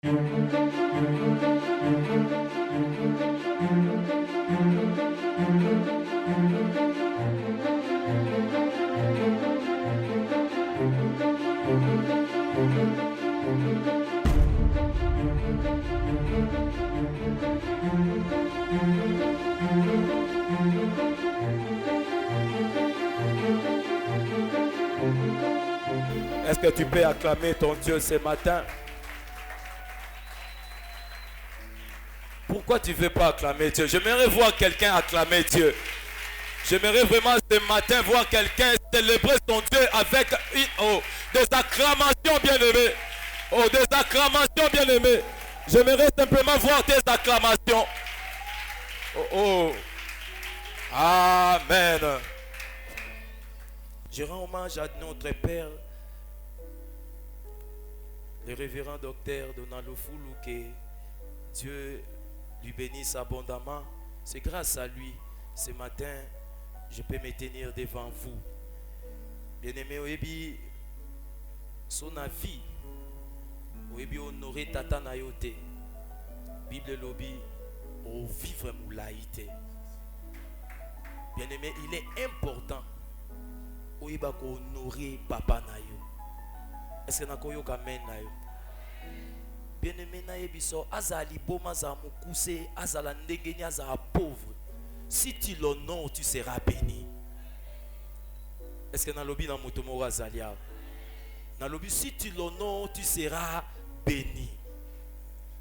Est-ce que tu peux acclamer ton Dieu ce matin? Pourquoi tu ne veux pas acclamer Dieu? J'aimerais voir quelqu'un acclamer Dieu. J'aimerais vraiment ce matin voir quelqu'un célébrer son Dieu avec des acclamations bien-aimées. Oh, des acclamations bien-aimées. J'aimerais simplement voir tes acclamations. Oh, oh. Amen. Je rends hommage à notre Père, le révérend docteur Donald Foulou, que Dieu lui bénisse abondamment. C'est grâce à lui, ce matin, je peux me tenir devant vous. Bien-aimé, Oebi, son avis, Oebi honoré Tata Nayote, Bible Lobby, au vivre moulaïté. Bien-aimé, il est important, Oeba ko honorer Papa Nayo. Est-ce que nakoyo kamen Nayo? Bien-aimé Nayebiso, azali boma za mukuse, azala ndengeni azala pauvre. Si tu l'honores, tu seras béni. Est-ce que dans le lobby dans Motomo Azalia? Dans le lobby, si tu l'honores, tu seras béni.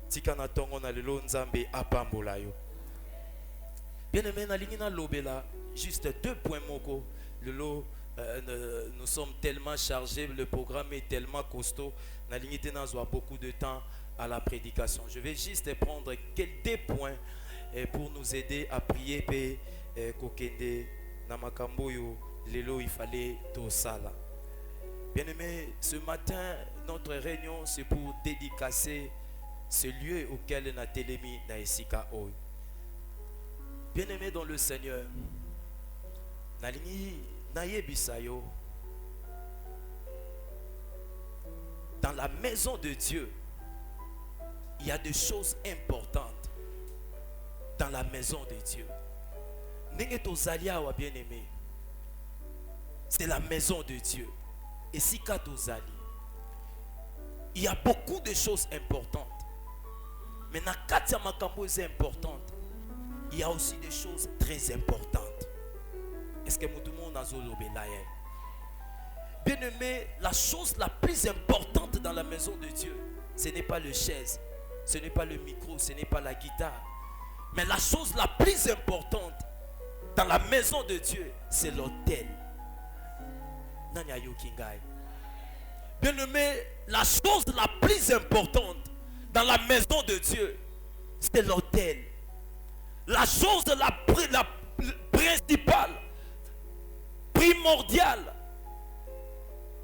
Tikana tongo na lelo nzambe apambola yo. Bien-aimé na lingi na lobela, juste 2 points moko. Lelo, nous sommes tellement chargés, le programme est tellement costaud. Na lingi te nazwa beaucoup de temps à la prédication. Je vais juste prendre quelques points pour nous aider à prier pe kokende na makambo yo lelo il fallait tout ça là. Bien-aimé, ce matin notre réunion c'est pour dédicacer ce lieu auquel na telemi na esika oy. Bien-aimé dans le Seigneur, na lingi na yebisa yo, dans la maison de Dieu, il y a des choses importantes. Dans la maison de Dieu, bien-aimé, c'est la maison de Dieu. Et si Katozali, il y a beaucoup de choses importantes. Mais dans Katia Makambo est importante, il y a aussi des choses très importantes. Est-ce que tout le monde a zolobé là? Bien-aimé, la chose la plus importante dans la maison de Dieu, ce n'est pas le chaise, ce n'est pas le micro, ce n'est pas la guitare. Mais la chose la plus importante dans la maison de Dieu, c'est l'autel. Bien-aimé, la chose la plus importante dans la maison de Dieu, c'est l'autel. La chose la principale, primordiale,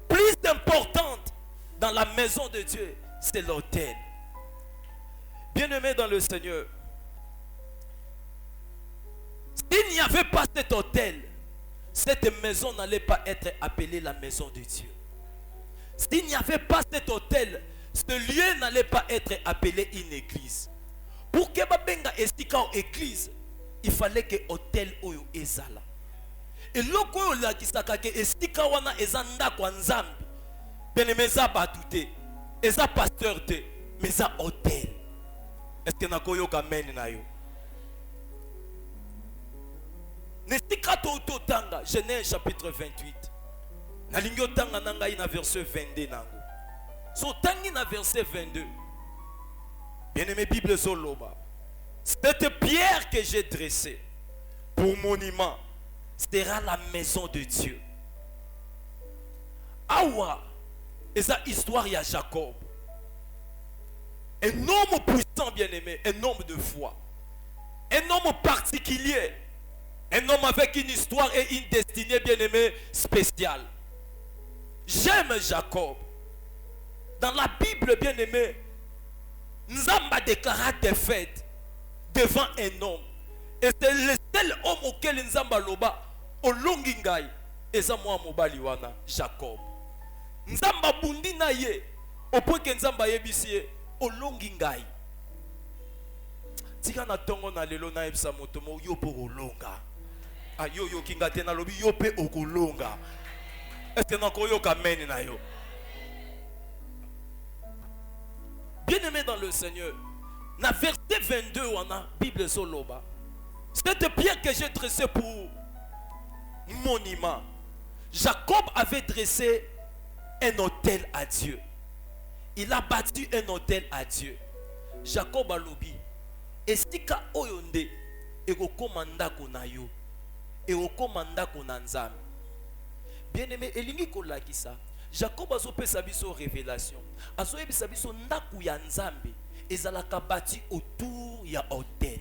plus importante dans la maison de Dieu, c'est l'autel. Bien-aimé dans le Seigneur, s'il n'y avait pas cet autel, cette maison n'allait pas être appelée la maison de Dieu. S'il n'y avait pas cet autel, ce lieu n'allait pas être appelé une église. Pour que babenga estika en église, il fallait que autel oyo ezala. Et loko oyo la kisaka ke estika wana ezanda kwa nzambi. Bien-aimé za batute, eza pasteur te, mais za autel. Est-ce que nakoyo kamen na yo? Nestika to tanga, Genèse chapitre 28. Na lingyo tanga nanga ina verset 22 nango. So tangi na verset 22. Bien-aimé Bible Zoloba. Cette pierre que j'ai dressée pour monument sera la maison de Dieu. Awa, et ça histoire ya Jacob. Un homme puissant, bien-aimé, un homme de foi. Un homme particulier. Un homme avec une histoire et une destinée, bien-aimé, spéciale. J'aime Jacob. Dans la Bible, bien-aimé, Nzamba déclara des fêtes devant un homme. Et c'est le seul homme auquel Nzamba loba, Olongingai, et ça moi mobaliwana, Jacob. Nzamba bundi na ye, au point que Nzamba yebisiye, olongi ngai. Tika na tongo na lelo na ebisa moto mo yo po olonga. Ah yo kinga te na lobi yo pe okolonga. Est-ce que na koyo kameni na yo? Bien-aimé dans le Seigneur, na verset 22 on a Bible soloba. Cette pierre que j'ai dressée pour monument. Jacob avait dressé un autel à Dieu. Il a bâti un autel à Dieu. Jacob a lobi. Estika oyonde ekokomanda konayo. Ekokomanda konanzam. Bien-aimé, elingi kolakisa. Jacob a pesa biso révélation. Azo yebisa biso ndaku ya nzambe ezalaka bâti autour ya autel.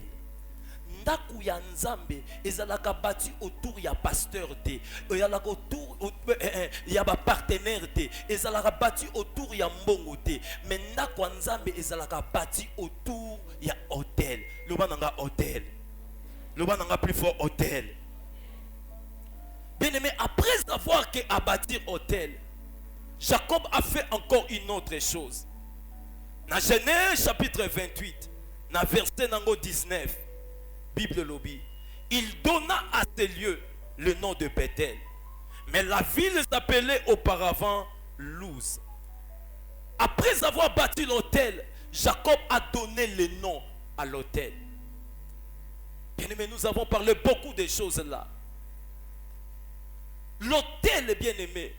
Ndaku ya nzambe ezalaka bâti autour ya pasteur te, ezalaka autour ya ba partenaire te, ezalaka bâti autour ya mbongo te, mais ndaku ya nzambe ezalaka bâti autour ya autel. Loba nanga autel. Loba nanga plus fort autel. Bien aimé, après avoir abattu autel, Jacob a fait encore une autre chose. Dans Genèse chapitre 28, dans verset 19, Bible lobby, il donna à ces lieux le nom de Bethel. Mais la ville s'appelait auparavant Luz. Après avoir bâti l'autel, Jacob a donné le nom à l'autel. Bien-aimé, nous avons parlé beaucoup de choses là. L'autel, bien-aimé,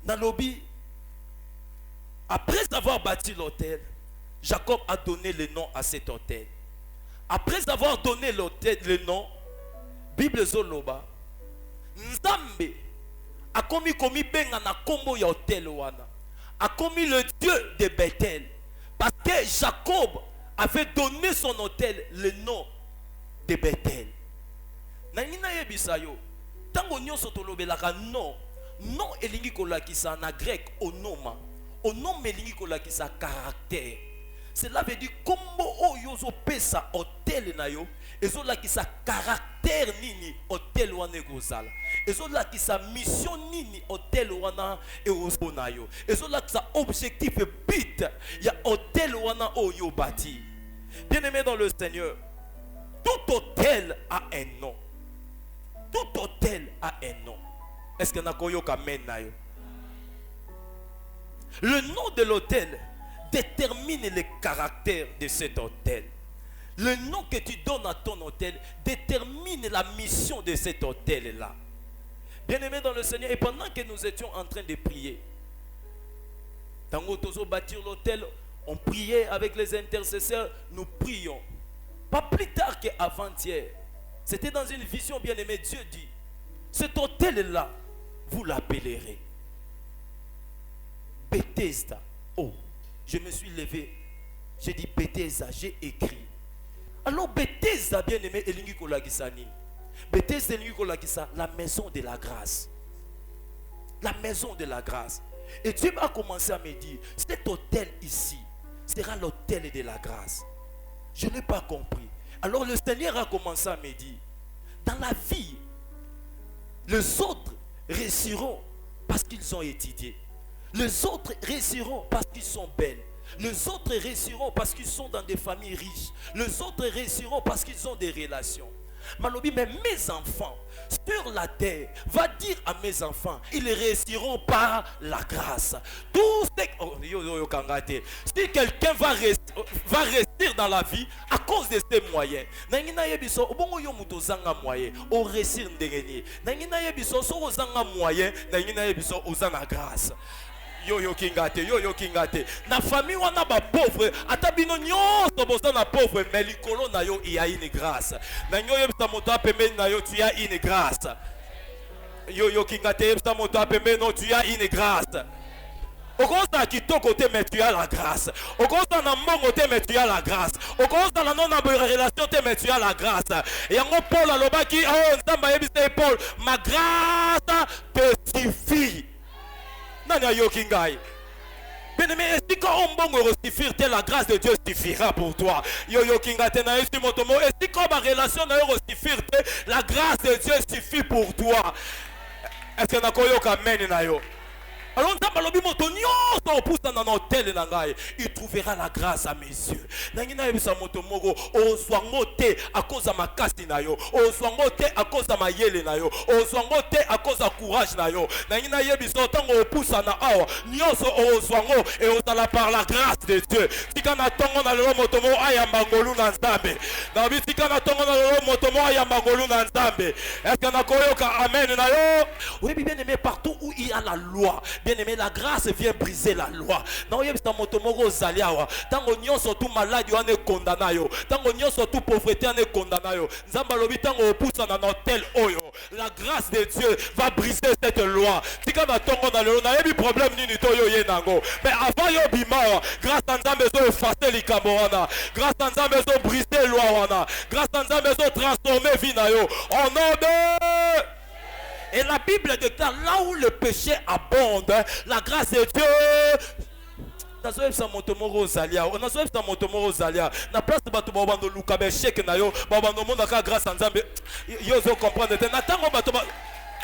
dans le lobby, après avoir bâti l'autel, Jacob a donné le nom à cet autel. Après avoir donné l'autel, le nom, Bible Zoloba, Nzambe a commis benga na kombo ya autel wana, a commis le Dieu de Bethel, parce que Jacob avait donné son autel le nom de Bethel. Nangina yebisa yo, tango nyonso tolobelaka non, non elingi kolakisa na grec onoma. Onoma elingi kolakisa caractère. Cela veut dire kombo oyo zo pesa autel na yo, ezo lakisa caractère nini autel wana ekozala. Ezo lakisa mission nini autel wana ekozona yo. Ezo lakisa objectif et but ya autel wana oyo bâti. Bien-aimé dans le Seigneur, tout autel a un nom. Tout autel a un nom. Est-ce que nakoyo kamen na yo? Le nom de l'autel détermine le caractère de cet autel. Le nom que tu donnes à ton autel détermine la mission de cet autel-là. Bien-aimé dans le Seigneur, et pendant que nous étions en train de prier, tant que nous bâtir l'autel, on priait avec les intercesseurs, nous prions. Pas plus tard qu'avant-hier. C'était dans une vision, bien-aimé, Dieu dit, cet autel-là, vous l'appellerez Bethesda. Oh, je me suis levé. J'ai dit Bethesda, j'ai écrit. Alors Bethesda, bien-aimé, elingi kolagisani. Bethesda elingi kolagisa, la maison de la grâce. La maison de la grâce. Et Dieu a commencé à me dire, cet hôtel ici sera l'hôtel de la grâce. Je n'ai pas compris. Alors le Seigneur a commencé à me dire, dans la vie, les autres réussiront parce qu'ils ont étudié. Les autres réussiront parce qu'ils sont belles. Les autres réussiront parce qu'ils sont dans des familles riches. Les autres réussiront parce qu'ils ont des relations. Malobi, mais mes enfants sur la terre, va dire à mes enfants, ils réussiront par la grâce. Tout ce... Si quelqu'un va réussir dans la vie à cause de ses moyens, nangina yebiso obongo yo muto zanga moyen o réussir ndengeni. Nangina yebiso so zanga moyen, nangina yebiso ozana grâce. Yo kingate na famille wana ba pauvre atabino nyonso bozana pauvre mais likolo na yo il y a une grâce na nyo yebisa moto apembe na yo tu as une grâce yo kingate yebisa moto apembe no tu as une grâce okoza kitoko te mais tu as la grâce okoza na mbongo te mais tu as la grâce okoza na non na relation te mais tu as la grâce yango Paul alobaki oh nzamba yebisa Paul ma grâce te suffit. Bien-aimé, si quand on bongo suffire, la grâce de Dieu suffira pour toi. Et si quand ma relation n'a suffire, la grâce de Dieu suffit pour toi. Est-ce que nakoyoka amen na yo? Alors, il trouvera la grâce à mes yeux. À cause de ma casse, à cause de ma yele, à cause de courage. Et par la grâce de Dieu. Si on a est-ce qu'on a amen? Oui, bien aimé, partout où il y a la loi. Bien aimé, la grâce vient briser la loi. Non, il y a un motomoro zaliawa. Tant qu'on y a surtout malade, on est condamné. Tant qu'on y a surtout pauvreté, on est condamné. Zambalobi, tant qu'on pousse dans tel oyo. La grâce de Dieu va briser cette loi. Si on a un problème, mais avant yo bima, grâce à Nzambe zo effacer les camarades. Grâce à Nzambe zo briser la loi. Grâce à Nzambe zo transformer vie na yo. En nom de... Et la Bible déclare là où le péché abonde, la grâce de Dieu. Nazoe sa motomoro zalia, on nazoe sa motomoro zalia. Na place de bato babando luka be chèque na yo, babando monde ka grâce à Nzambe. Yo zo comprendre te. Na tango bato ba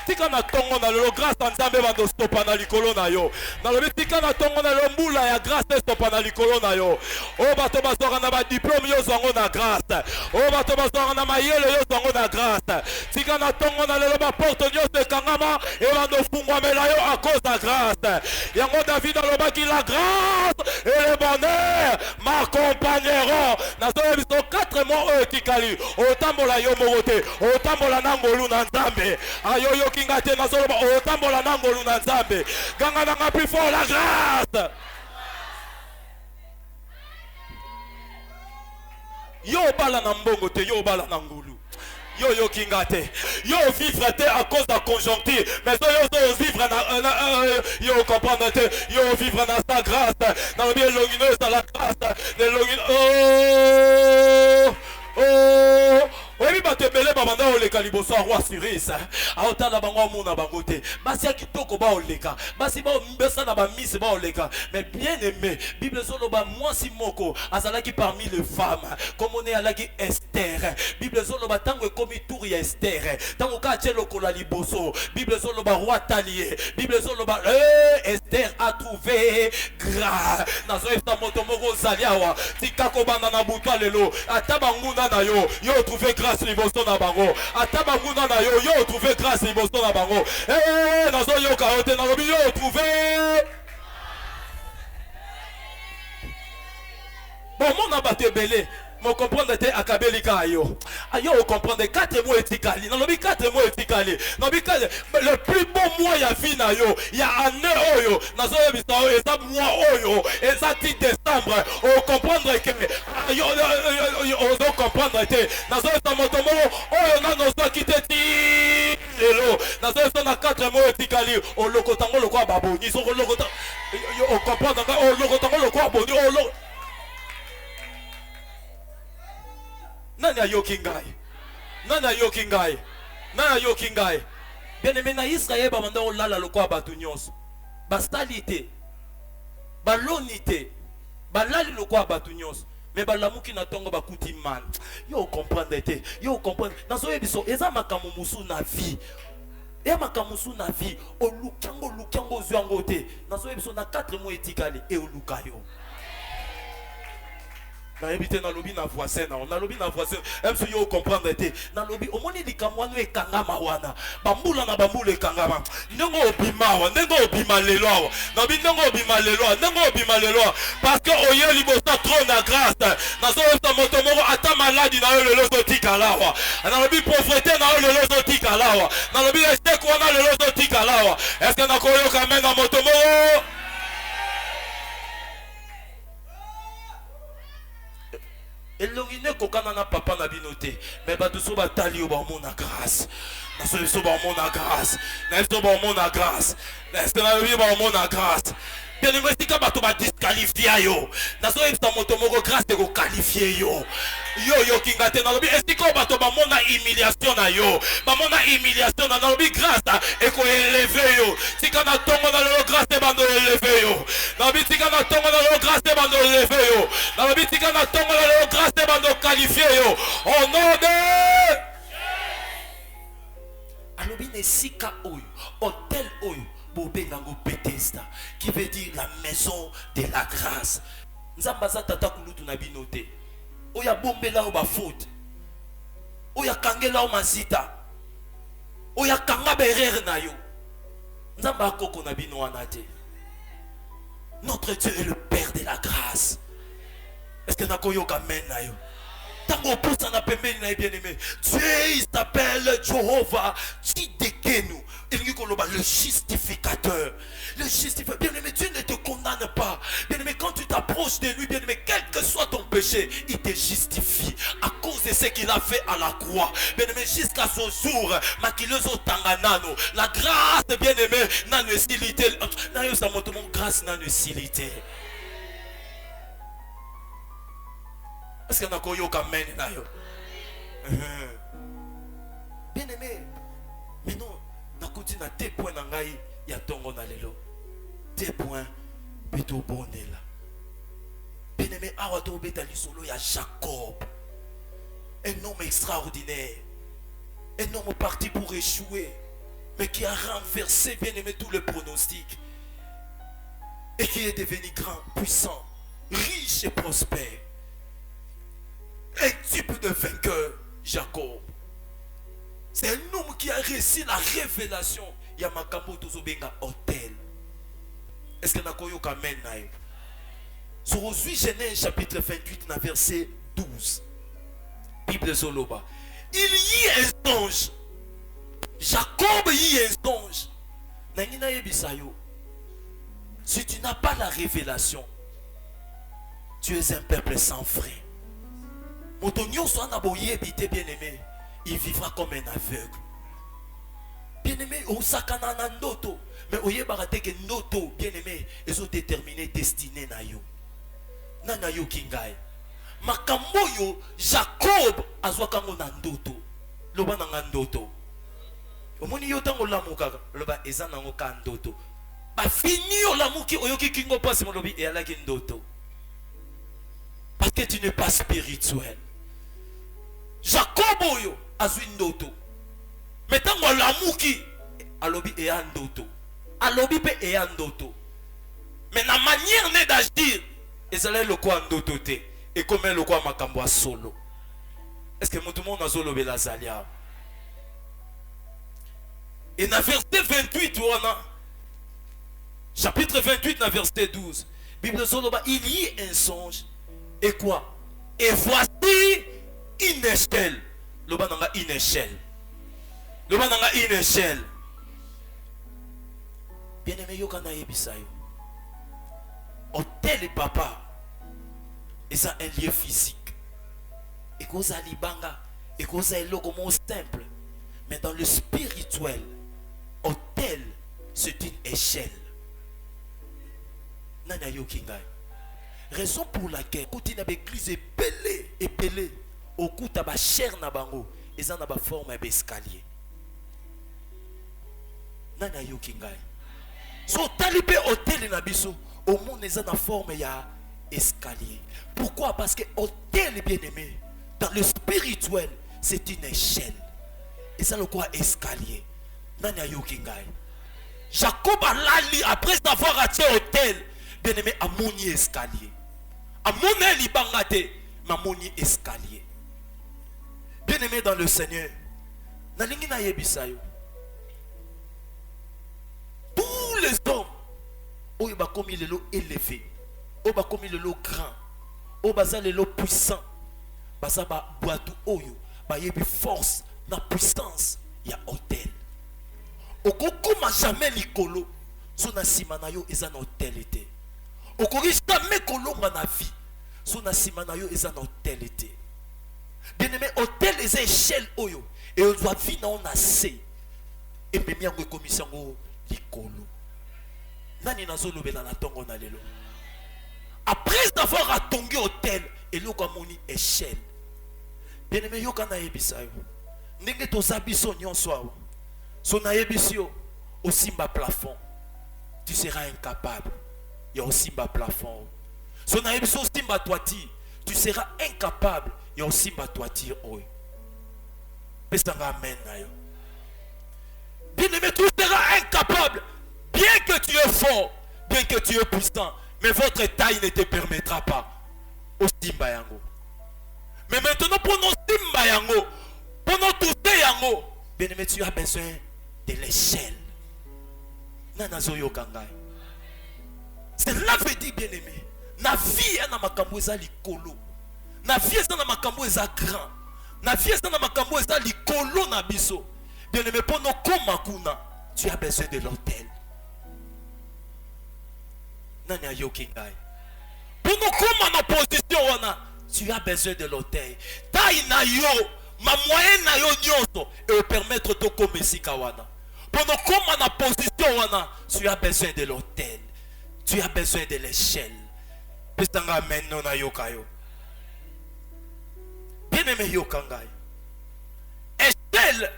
tika na tongo na lo grâce à Nzambe bando stopa na likolo na yo. Na lo tika na tongo na lo mbula ya grâce stopa na likolo na yo. O bato bazora na ba diplôme yo zongo na grâce. O bato bazora na mayele yo zongo na grâce. Tika na tongo na lo ba porte yo se kangama e bando fungwa mela yo à cause de la grâce. Yango David na lo ba ki la grâce et le bonheur m'accompagneront. Na zo biso 4 mois qui kali. O tambola yo morote, o tambola nangolu na Nzambe. Ayo yo kingate na solo o tambola nangolu na Nzambe. Ganga na plus fort la grâce. Yo bala na mbongo te, yo bala na ngulu. Yo kingate. Yo vivre te à cause de la conjoncture. Mais yo vivre na yo comprendre te. Yo vivre na sa grâce. Dans le bien longineuse dans la grâce. Les longineuse. Oui, bah te belé babanda oleka liboso roi Cyrus. Aota na bango mona bangote. Basi kitoko ba oleka. Basi ba mbesa na ba miss ba oleka. Mais bien aimé, Bible solo ba moi si moko azalaki parmi les femmes. Comme on est alaki Esther. Bible solo ba tango comme tour ya Esther. Tango ka chelo kola liboso. Bible solo ba roi talier. Bible solo ba Esther a trouvé grâce. Nazo esta moto moko zaliawa. Tikako banda na butwa lelo. Atabanguna na yo. Yo trouvé grâce. Liboso na bango atabanguna na yo yo trouver grâce liboso na bango nazo yo kaote na lobi yo trouver bon mon abaté belé mon comprendre te akabeli ka yo ayo comprendre 4 mois etikali na lobi 4 mois etikali na lobi le plus beau mois ya vie na yo ya année oyo nazo yebisa oyo eza mois oyo eza 10 décembre o comprendre que yo o comprendre te nazo yebisa motomo oyo na nozo kite ti lelo nazo yebisa na 4 mois etikali o lokotango lokwa baboni so lokota o comprendre o lokotango lokwa boni o Nani ayoki ngai? Nani ayoki ngai? Nani ayoki ngai? Bien aimé na Israël ba manda olala lokwa batu nyonso. Ba stalité. Ba lonité. Ba lali lokwa batu nyonso. Mais ba lamuki na tongo ba kuti man. Yo comprendre te. Yo comprendre. Nazo yebiso eza makamu musu na vie. Et makamusu na vie o lukango zwango te. Nazo yebiso na 4 mois etikali e olukayo. Na éviter na lobby na voisin na lobby na voisin même si yo comprendre te na lobby au moni likamwano e kangama wana bambula na bambula e kangama ndongo obimawa ndongo obima lelo na bi ndongo obima lelo parce que oye liboso trop na grâce na so sta motomoro ata maladi na yo lelo so tikalawa na lobby pauvreté na yo lelo so tikalawa na lobby échec wana lelo so tikalawa est-ce que na koyo quand même na motomoro et l'orine kokana na papa na binoté mais ba tout so ba tali o ba mon grâce na so ba mon grâce na so ba mon grâce na so ba mon grâce bien aimé si ka bato ba disqualifier yo na so esta moto moko grâce te ko qualifier yo yo kingate na lobi esti ko bato ba mona humiliation na yo ba mona humiliation na lobi grâce e ko élever yo si ka na tongo na lo grâce te bando élever yo na lobi si ka na tongo na lo grâce te bando élever yo na lobi si ka na tongo na lo grâce te bando qualifier yo au nom de alobi sika oyo, hôtel oyo, bobengango Bethesda, qui veut dire la maison de la grâce. Nzambaza tata kulutu na binote. Oya bombela o ba faute. Oya kangela o mazita. Oya kanga berere na yo. Nzamba koko na bino anate. Notre Dieu est le Père de la grâce. Est-ce que nakoyo kamen na yo? Tango pousa na pembeni na bien aimé. Dieu il s'appelle Jehovah Tidekenu. Le justificateur. Le justificateur. Bien aimé, Dieu ne te condamne pas. Bien aimé, quand tu t'approches de lui, bien aimé, quel que soit ton péché, il te justifie à cause de ce qu'il a fait à la croix. Bien aimé, jusqu'à son jour, makiloso tanganano. La grâce, bien aimé, n'a ne silité. N'a sa motomon grâce n'a ne silité. Est-ce qu'il y a un koyo kamen na yo? Bien aimé, mais non. Nakoti na 2 points na ngai ya tongo na lelo. 2 points beto bonela. Bien aimé, awa to beta lisolo ya Jacob. Un homme extraordinaire. Un homme parti pour échouer, mais qui a renversé, bien aimé, tous les pronostics. Et qui est devenu grand, puissant, riche et prospère. Un type de vainqueur, Jacob. C'est un homme qui a réussi la révélation. Yamakambo tozobenga hôtel. Est-ce que nakoyo kamen na yo? Sur 8 Genèse chapitre 28 na verset 12. Bible Zoloba. Il y a un songe. Jacob y a un songe. Nangina yebisayo. Si tu n'as pas la révélation, tu es un peuple sans frein. Motonyo soit naboye bité bien aimé. Il vivra comme un aveugle. Bien aimé, au sakana na noto. Mais oye barate que noto, bien aimé, ils ont déterminé destiné na yo. Na yo kingai. Makambo yo, Jacob azwakango na ndoto. Loba na ndoto. Omoni yo tango lamuka, loba eza nango ka ndoto. Ba fini yo lamuki oyoki kingo pasi mo lobi e ala ki ndoto. Parce que tu n'es pas spirituel. Jacob oyo azwi ndoto. Mais tango lamuki alobi e ndoto. Alobi pe e ndoto. Mais la manière ne d'agir ezala le quoi ndoto te et comme le quoi makambo solo. Est-ce que tout le monde a zolo belazalia? Et dans verset 28 chapitre 28 dans verset 12, Bible Zoloba, il y a un songe et quoi? Et voici une échelle. Le bananga une échelle. Le bananga une échelle. Bien aimé yokana yebisayo. Hôtel et papa. Et ça un lieu physique. Et cause à libanga. Et cause à logo simple. Mais dans le spirituel, hôtel, c'est une échelle. Nana yokingai. Raison pour laquelle, quand il y a une église épelée, au coup de la chair na bango, ils ont une forme d'escalier. Nana yokingai. So talibé hôtel na biso, au monde ils ont une forme d'escalier. Pourquoi? Parce que hôtel bien aimé, dans le spirituel, c'est une échelle. Et ça le quoi escalier. Nana yokingai. Jacob a lali après avoir atteint hôtel, bien aimé a moni escalier. A moni libangate, ma moni escalier. Bien aimé dans le Seigneur, nalingi na yebisayo. Tous les hommes, oyo ba komi lelo élevé, oyo ba komi lelo grand, oyo baza lelo puissant, baza ba boatu oyo, ba yebi force na puissance ya hôtel. Okokoma jamais likolo, so na sima na yo eza na hôtel ete. Okoki jamais kolonga na vie, so na sima na yo eza na hôtel ete. Bien aimé, hôtel eza échelle oyo, et on doit vivre na on a se. Et même yango commission go likolo. Nani nazo lobela na tongo na lelo. Après avoir atongé hôtel, et lo moni échelle. Bien aimé, yo kana yebisayo. Ndenge toza biso nyonso awo. Son aébisio au simba plafond, tu seras incapable. Il y a aussi bas plafond. Son aébisio au simba toiture, tu seras incapable. Il y a aussi bas toiture. Amen. Bien-aimé, tu seras incapable. Bien que tu es fort, bien que tu es puissant, mais votre taille ne te permettra pas. Au Simba Yango. Mais maintenant, pour nos Simba Yango, pour nos Touté Yango, bien-aimé, tu as besoin de l'échelle. Nanazoyo Kangai. Cela veut dire, bien-aimé, na vie est na makambo eza likolo. Na vie est na makambo eza grand. Na vie est na makambo eza likolo na biso. Bien-aimé, pour nos komakuna, tu as besoin de l'hôtel. Nanya yokingai. Pour nous comme en opposition, tu as besoin de l'hôtel. Taille na yo, ma moyenne na yo nyoso, et permettre de comme ici kawana. Pour nous comme en opposition, tu as besoin de l'hôtel. Tu as besoin de l'échelle. Pestanga menno na yokayo. Bien aimé yokangai. Échelle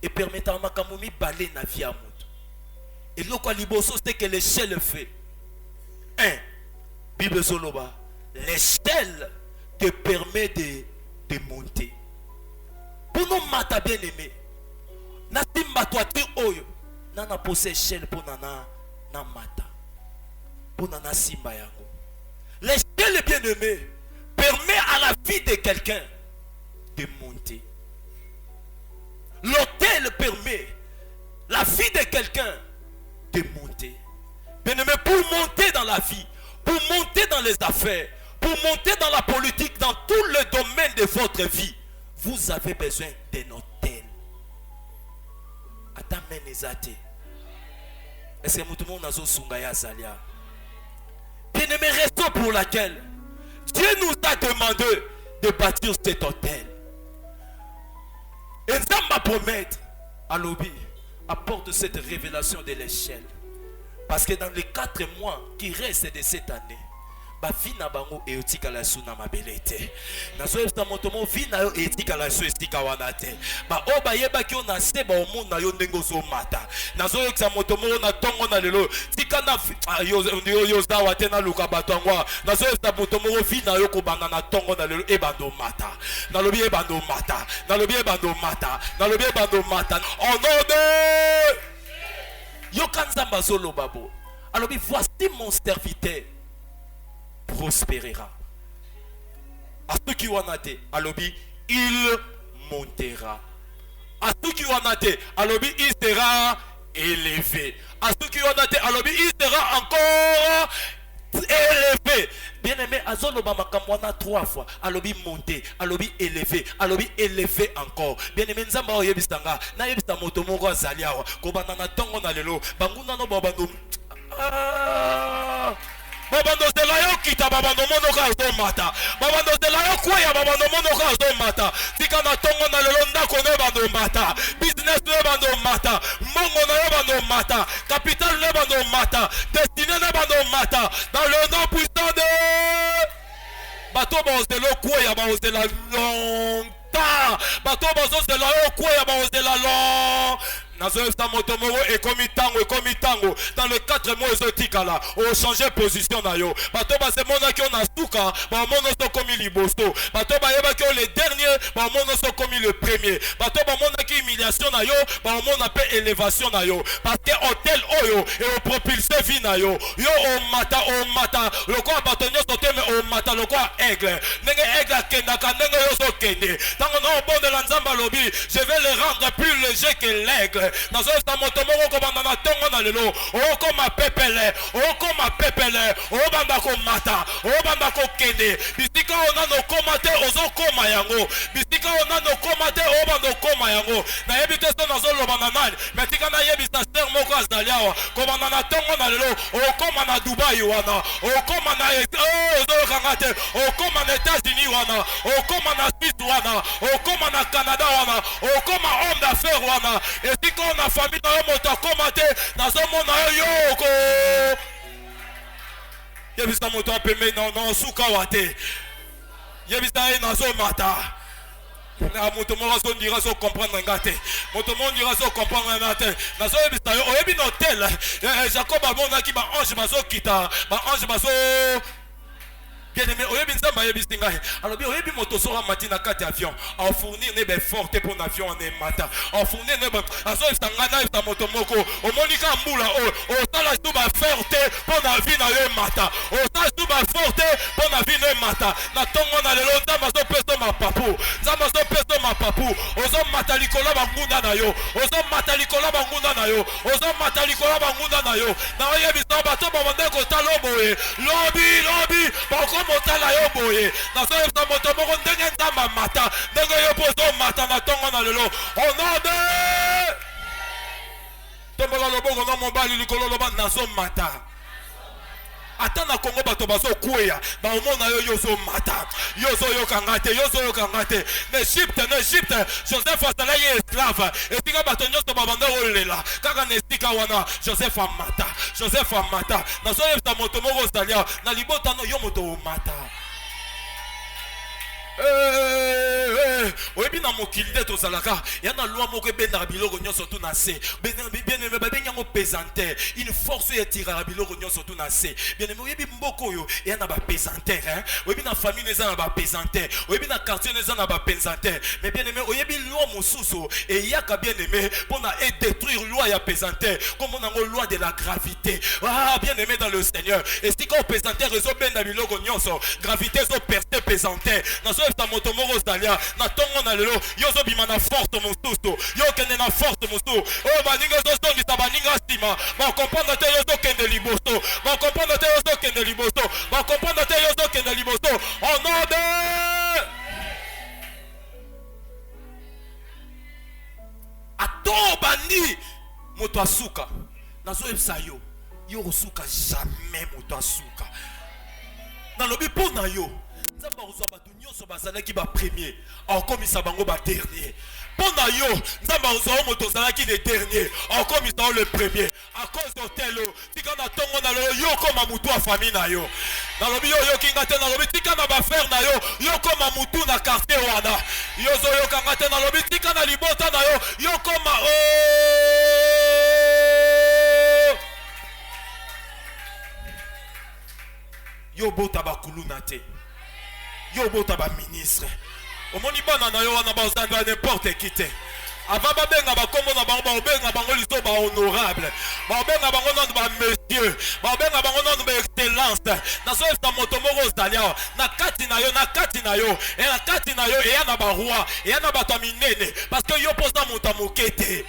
et permettant ma kamumi balé na vie à moto. Et l'eau quoi liboso c'est que l'échelle fait. 1. Bible Zoloba. L'échelle te permet de monter. Pour nous mata bien aimé. Na timba toiture oyo. Nana pose échelle pour nana na mata. Pour nana simba yango. L'échelle bien aimé permet à la vie de quelqu'un de monter. L'hôtel permet la vie de quelqu'un de monter. Bien aimé, pour monter dans la vie, pour monter dans les affaires, pour monter dans la politique, dans tous les domaines de votre vie, vous avez besoin d'un hôtel. Amen ezate. Est-ce que tout le monde a son sungaya salia? Bien aimé, raison pour laquelle Dieu nous a demandé de bâtir cet hôtel. Et ça m'a promettre à l'obé apporte cette révélation de l'échelle. Parce que dans les 4 mois qui restent de cette année, ba vie na bango eotika la suna mabelete. Na so esta motomo vie na yo etika la so estika wanate. Ba o ba yeba ki ona se ba omo na yo ndengo so mata. Na so eksa motomo na tongo na lelo. Tika na yo za wate na luka batangwa. Na so esta motomo vie na yo ko bana na tongo na lelo e bando mata. Na lobi e bando mata. Na lobi e bando mata. Na lobi e bando mata. Oh non de yo kanzamba solo babo. Alors voici mon serviteur prospérera. À ceux qui ont été, alors il montera. À ceux qui ont été, alors il sera élevé. À ceux qui ont été, alors il sera encore élevé. Bien aimé, Azoloba Makamwana 3 fois. Alobi monté, alobi élevé, alobi élevé encore. Bien aimé, Nzamba Oyebistanga, na yebista motomoko azaliawa. Kobana na tongo na lelo, banguna no babando. Babando de la yo kita babando mono ka zo mata. Babando de la yo kwaya babando mono ka zo mata. Tika na tongo na lelo ndako ne bando mata. Business ne bando mata. Mongo ne bando mata. Capital ne bando mata. Destiné ne bando mata. Dans le nom puissant de bato ba de lo kwaya ba de la longtemps. Bato ba de la yo kwaya ba de la long. Dans le 4 mois exotikala on change position na yo bato ba se mona ki on a suka ba mono so komi libosto bato ba yeba ki les derniers ba mono so komi le premier bato ba mona ki humiliation na yo ba mona pe élévation na yo parce que hôtel oyo et au propulser vie na yo yo o mata le quoi bato nyoso te mais o mata le quoi aigle nenge aigle kenda ka nenge yo so kende tango na bon de la nzamba lobi je vais le rendre plus léger que l'aigle. Dans ce motomo comme na tongo na lelo o comme pepele o comme pepele o banda ko mata o banda ko kende bisika ona no komate ozo koma yango bisika ona no komate o bando koma yango na yebite so na zo loba na nani metika na yebisa ser moko azaliawa comme na tongo na lelo o comme na Dubai wana o comme na ozo kangate o comme na États-Unis wana o comme na Suisse wana o comme na Canada wana o comme homme d'affaires wana et si on a famille dans le moto commenté dans un monde yoko yebisa moto apeme non suka wate yebisa na zo mata na moto mo raso dira so comprendre ngate moto mo dira so comprendre ngate na so yebisa yo oyebi no tel Jacob amona ki ba ange baso kita ba ange baso Bien aimé, oyebi nzamba yebisi ngai. Alors bien oyebi moto sora matina kati avion. En fournir ne be forte pour l'avion en mata. En fournir ne be aso sangana sta moto moko. O monika mbula o sala suba forte pour la vie na yo mata. O sala suba forte pour la vie na mata. Na tongo na lelo nzamba so peso ma papu. Nzamba so peso ma papu. Ozo mata likolo bangunda na yo. Ozo mata likolo bangunda na yo. Ozo mata likolo bangunda na yo. Na oyebi samba to bamande ko talo boye. Lobby ba motala yo boye na so yebisa moto moko ndenge nzamba mata ndenge yo pozo mata na tongo na lelo onode tombola lobongo na mobali likolo loba nazo mata ata na Kongo bato bazo kweya ba omona yo yozo mata yozo yokangate na Egypte Joseph asala ye esclave esika bato nyonso babanda olela kaka na esika wana Joseph amata na so yebisa moto moko osalia na libota no yo moto omata oyebi na mokili nde tozalaka ya na loi moko ebendaka biloko nyonso tu na se bien-aimé babengi yango pesanteur une force etiraka biloko nyonso tu na se bien-aimé oyebi mboka oyo eya na bapesanteur oyebi na famille eza na bapesanteur oyebi na quartier eza na bapesanteur mais bien-aimé oyebi loi mosusu eyaka bien-aimé mpona edétruire loi ya pesanteur comme nango loi de la gravité bien-aimé dans le Seigneur esika opesanteur ezobenda biloko nyonso gravité ezoperce pesanteur ta moto moko salia na tongo na lelo yozo bima na force mosusu yo kende na force mosusu o baninga zo songisa baninga sima ba comprendre te yozo kende liboso ba comprendre te yozo kende liboso ba comprendre te yozo kende liboso au nom de ato bandi moto asuka nazo ebisa yo osuka jamais moto asuka na lobi pona yo nzamba ozwa bato nyonso bazalaki ba premier akomisa bango ba dernier pona yo nzamba ozwa moto ozalaki le dernier akomisa le premier à cause d'hôtel tika na tongo na yo koma mutu a famille na yo na lobi yo kinga te na lobi tika na ba frère na yo koma mutu na quartier wana yo zo yo kanga te na lobi tika na libota na yo koma yo bota bakulu na te yo bota ba ministre omoni bana na yo wana ba ozanda n'importe qui te avant ba benga ba kombo na bango ba benga bango liso ba honorable ba benga bango na ba monsieur ba benga bango na ba excellence na so esta moto moko zalia na kati na yo e na kati na yo e ya na ba roi e ya na ba minene parce que yo posa moto mokete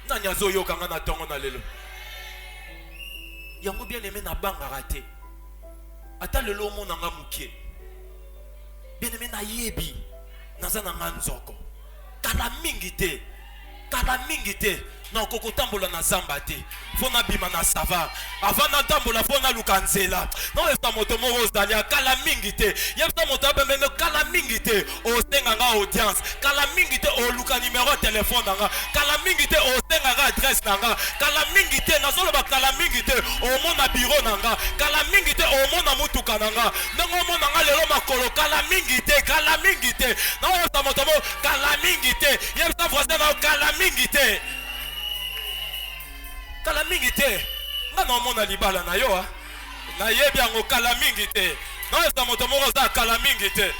na nyazo yo kanga na tongo na lelo yango bien aimé na banga raté ata lelo mona nga mukie bien aimé na yebi naza na nzoko kala mingi te na kokotambola na zamba te fona bima na sava avant na tambola fona lukanzela no esta moto moko zalia kala mingi te yebsa moto abemene kala mingi te o senga nga audience kala mingi te o luka numéro téléphone nga kala mingi te o senga nga adresse nga kala mingi te na solo ba kala mingi te o mona bureau nga kala mingi te o mona mutuka nga ndongo mona nga lelo makolo kala mingi te no esta moto moko kala mingi te yebsa voisin na kala mingi te kala mingi te nga na mona libala na yo na yebi yango kala mingi te na esa moto moko za kala mingi te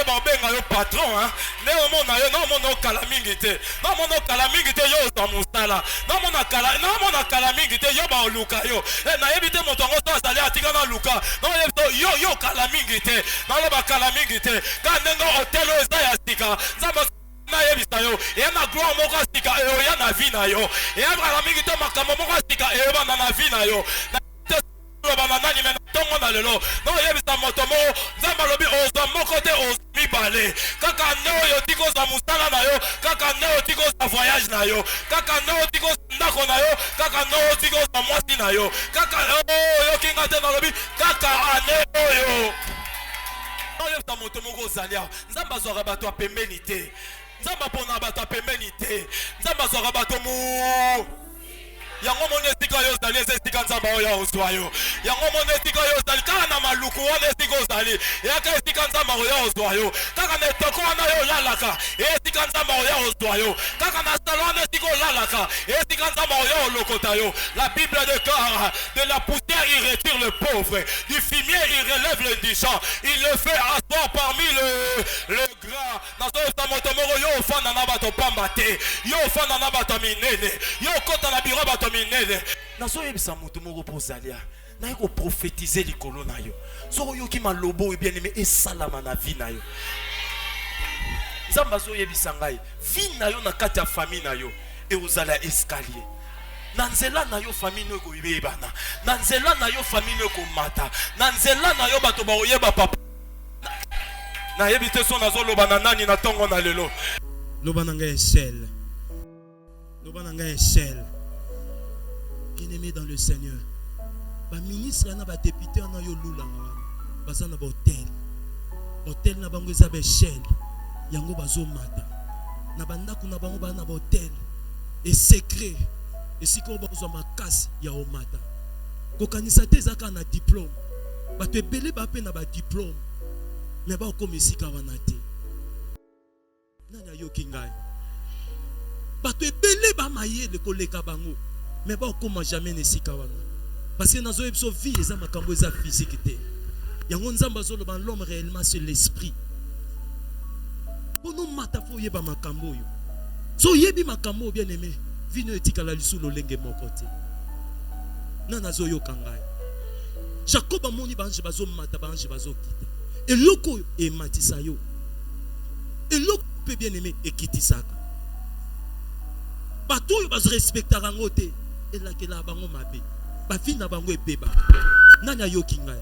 ba benga yo patron ne omona yo na mona kala mingi te yo za musala na mona kala mingi te yo ba oluka yo na yebi te moto ngo so sali atika na luka na yebi yo kala mingi te na lo ba kala mingi te ka ndengo hotel eza ya sika nzamba na yebisa yo ya na gloire moko sika yo ya na vie na yo ya kala mingi te makambo moko sika yo bana na vie na yo bana nani mena tongo na lelo no yebisa moto moko nzamba lobi oza moko te mibale kaka neo yo tiko za musala na yo kaka neo tiko za voyage na yo kaka neo tiko ndako na yo kaka neo tiko za mwasi na yo kaka yo kinga te na lobi kaka aneo yo no yebisa moto moko zalia nzamba zwaka bato apembeni te nzamba pona bato apembeni te nzamba zwaka bato mu yango mone esika yo zali esika nzamba oyo ozwa yo yango mone esika yo zali kaka na maluku wana esika ozali eyaka esika nzamba oyo ozwa yo kaka na etoko wana yo olalaka esika nzamba oyo ozwa yo kaka na salo wana esika olalaka esika La Bible déclare, de la poussière il retire le pauvre, du fumier il relève l'indigent, il le fait asseoir parmi le gras. Yo fana na bato pamba te, yo fana na bato minene, yo kota na biro bato minene. Nazo yebisa mutu moko pozalia, na yeko prophétiser likolo na yo. So yo ki malobo e bien aimé et salama na vie na yo. Nzamba zo yebisa ngai, vie na yo na kati ya famille na yo et ozala escalier. Nanzela na yo famille no ko yebana, nanzela na yo famille no ko mata, nanzela na yo bato ba oyeba papa. Na yebite son nazo loba na nani na tongo na lelo. Loba nanga échelle. Loba nanga échelle. Bien-aimé dans le Seigneur. Ba ministre na ba député na yo lula wana. Baza na ba hôtel. Hôtel na bango eza ba échelle. Yango bazo mata. Na bandako na bango ba na ba hôtel. Et secret. Et siko bazo makasi ya o mata. Kokanisa te zaka na diplôme. Ba te belé ba pe na ba diplôme. Mais ba ko mesika wana te. Nanya yoki ngai. Bato ebele ba mayele koleka bango. Mais ba okoma jamais nesika wana. Parce que nazo ebso vie eza makambo eza physique te. Yango nzamba zo loba l'homme réellement c'est l'esprit. Bono mata fo yeba makambo yo. So yebi makambo bien aimé. Vino etikala lisulo lenge moko te. Nana zo yoka ngai. Jacob amoni banji bazo mata banji bazo kita. Et loko e matisa yo. Et loko peut bien aimer et kitisaka. Bato yo baz respecta rango te. Et la ke la bango mabe. Ba fina bango e beba. Nanya yo kingai.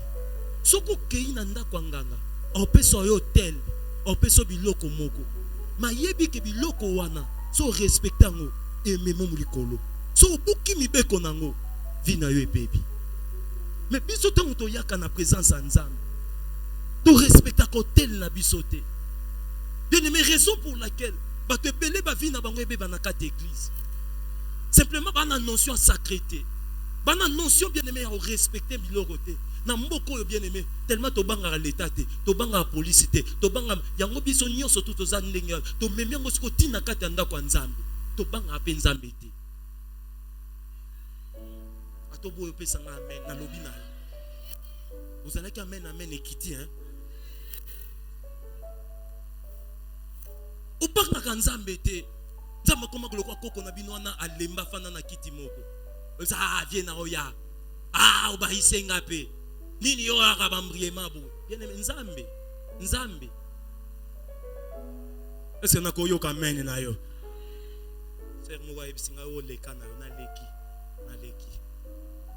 Soko kei na ndako nganga. Opeso yo tel. Opeso biloko moko. Ma yebi ke biloko wana. So respecta ngo e memo mulikolo. So buki mibeko nango. Vina yo e bebi. Mais biso tango to yaka na présence en Nzambe. To respecta ko tel na bisote. Bien-aimé, raison pour laquelle ba te belé ba vie na bango ebe ba na kati d'église. Simplement ba na notion sacralité. Ba na notion bien-aimé à respecter biloko te. Na mboko yo bien-aimé, tellement to banga l'état te, to banga police te, to banga yango biso nyonso to to za ndenge, to memi yango siko tina kati ndako Nzambe. To banga pe Nzambe te. Ato boyo pesa nga amen na lobi na. Vous allez amen amen ekiti hein. Opaka kanzambe te. Nzamba koma kolokwa koko na bino na alemba fana na kiti moko. Oza vient na oya. Oba hisenga pe. Nini yo akabambrie mabu. Bien aimé Nzambe. Nzambe. Est-ce que na koyo kamen na yo? Ser mo wa ebisinga o leka na yo na leki. Na leki.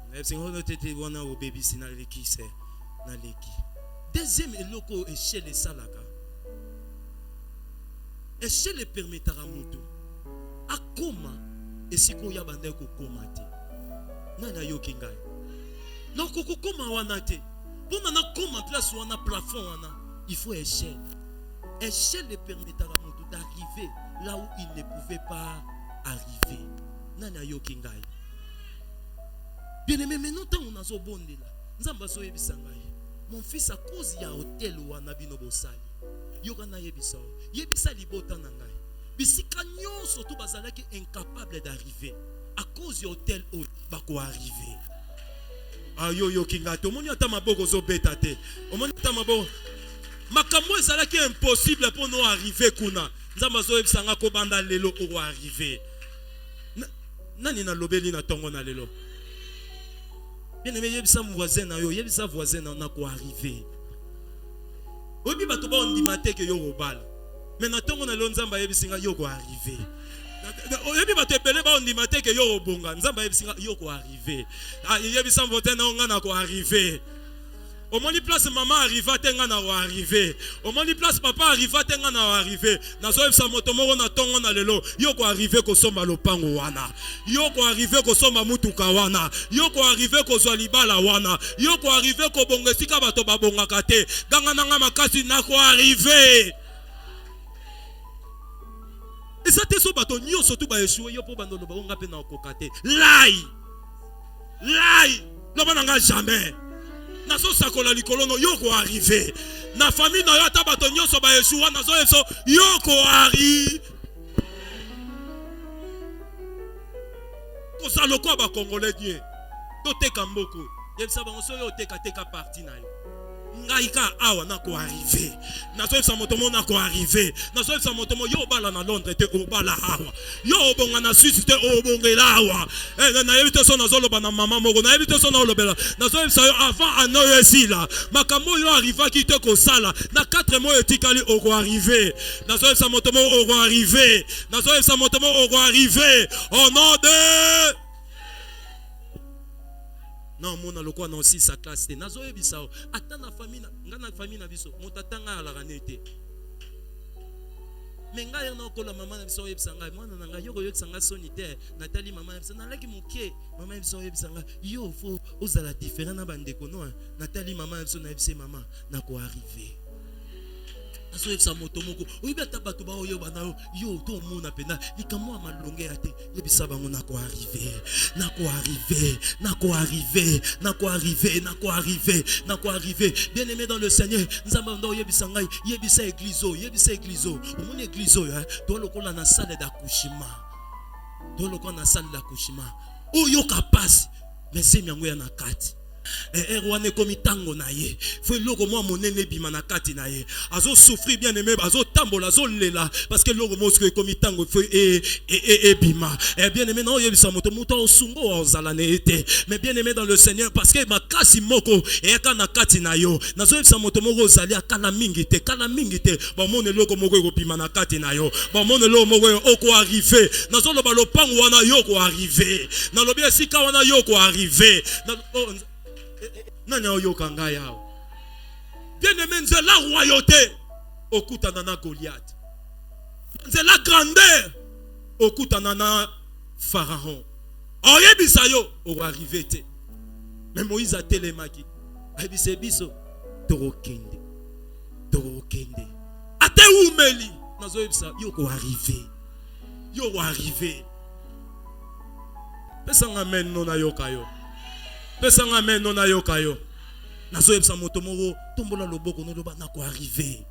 Na ebisinga no tete wana o baby sina leki se na leki. Deuxième eloko échelle salaka. Est-ce que le permettra mutu akoma esiko ya bande ko komate nana yoki ngai non ko koma wana te pona na koma place wana plafond wana il faut échelle le permettra mutu d'arriver là où il ne pouvait pas arriver nana yoki ngai bien aimé maintenant on a zo bondela nzamba so yebisa ngai mon fils à cause ya hôtel wana bino bosali yokana yebisa yebisa libota na ngai bisika nyonso to bazalaki incapable d'arriver à cause du hôtel où bako arriver ayo yo kinga to moni ata maboko zo beta te omoni ata maboko makambo ezalaki impossible pour nous arriver kuna nzamba zo yebisa nga ko banda lelo o arriver nani na lobeli na tongo na lelo bien aimé yebisa voisin na yo yebisa voisin na ko arriver. Obi bato ba ondima te ke yo robala. Mais na tongo na lo Nzamba yebisinga yo ko arriver. Obi bato ebele ba ondima te ke yo obonga. Nzamba yebisinga yo ko arriver. Yebisa vote na nga na ko arriver. Au moins place maman arriva te nga na ko arriver. Au moins place papa arriva te nga na ko arriver. Na zo yebisa moto moko na tongo na lelo yo ko arriver ko somba lopango wana. Yo ko arriver ko somba mutuka wana. Yo ko arriver ko zwa libala wana. Yo ko arriver ko bongesika bato babongaka te. Ganga nanga makasi na ko arriver. Et ça te so bato nyo surtout ba échouer yo po bandolo ba nga pe na kokate. Lie. No bananga jamais. Nazo sakola likolo no yo ko arriver. Na famille na yo ata bato nyo so ba échouer nazo eso yo ko arriver. kozala kwa ba congolais nie to teka mboko yebisa bango so yo teka parti na yo ngaika awa na ko arriver na so moto mo na ko arriver na so moto mo yo bala na Londres te obala awa yo obonga na Suisse te obongela awa na yebite so na zoloba na mama moko na yebite so na olobela na so yo avant anoyo esila makambo yo arriva ki te ko sala na 4 mois etikali o ko arriver na so moto mo o ko arriver na so moto mo o ko arriver au nom de non mona lokwa na aussi sa classe te nazo yebisa ata na famille na famille na biso motatanga ala kanete menga yana ko la mama na biso yebisa ngai mwana na ngai yoko yokisa ngai soni te natali mama na biso na laki muke mama na biso yebisa ngai yo fo ozala différent na bandeko no natali mama na biso na yebisa mama na ko arriver aso yebisa moto moko oyibi ata bato ba oyo bana yo to mona pena likamwa malonge ya te yebisa bango na ko arriver na ko arriver na ko arriver na ko arriver na ko arriver na ko arriver bien aimé dans le Seigneur nzamba ndo yebisa ngai yebisa église omoni église ya to lokola na salle d'accouchement to lokola na salle d'accouchement oyo kapasi mais yango ya na kati erwane komi tango na ye faut loko mo monene bima na kati na ye azo souffrir bien aimé azo tambola azo lela parce que loko mo sko komi tango faut bima bien aimé non yebisa moto osungo ozala na ete mais bien aimé dans le Seigneur parce que makasi moko eka na kati na yo nazo yebisa moto moko ozali akala mingi te ba mone loko moko ko bima na kati na yo ba mone loko moko oko arriver nazo loba lopango wana yo ko arriver na lobi esika wana yo ko arriver nani oyo kanga yao bien aimé nzela royauté okutana na Goliath nzela grandeur okutana na Pharaon oyebisa yo o arriver te mais Moïse a telemaki ayebisa biso torokende ate umeli nazo yebisa yo ko arriver pesanga men no na yokayo pesanga men no na yokayo nazo yebisa moto moko tombola loboko no loba na ko arriver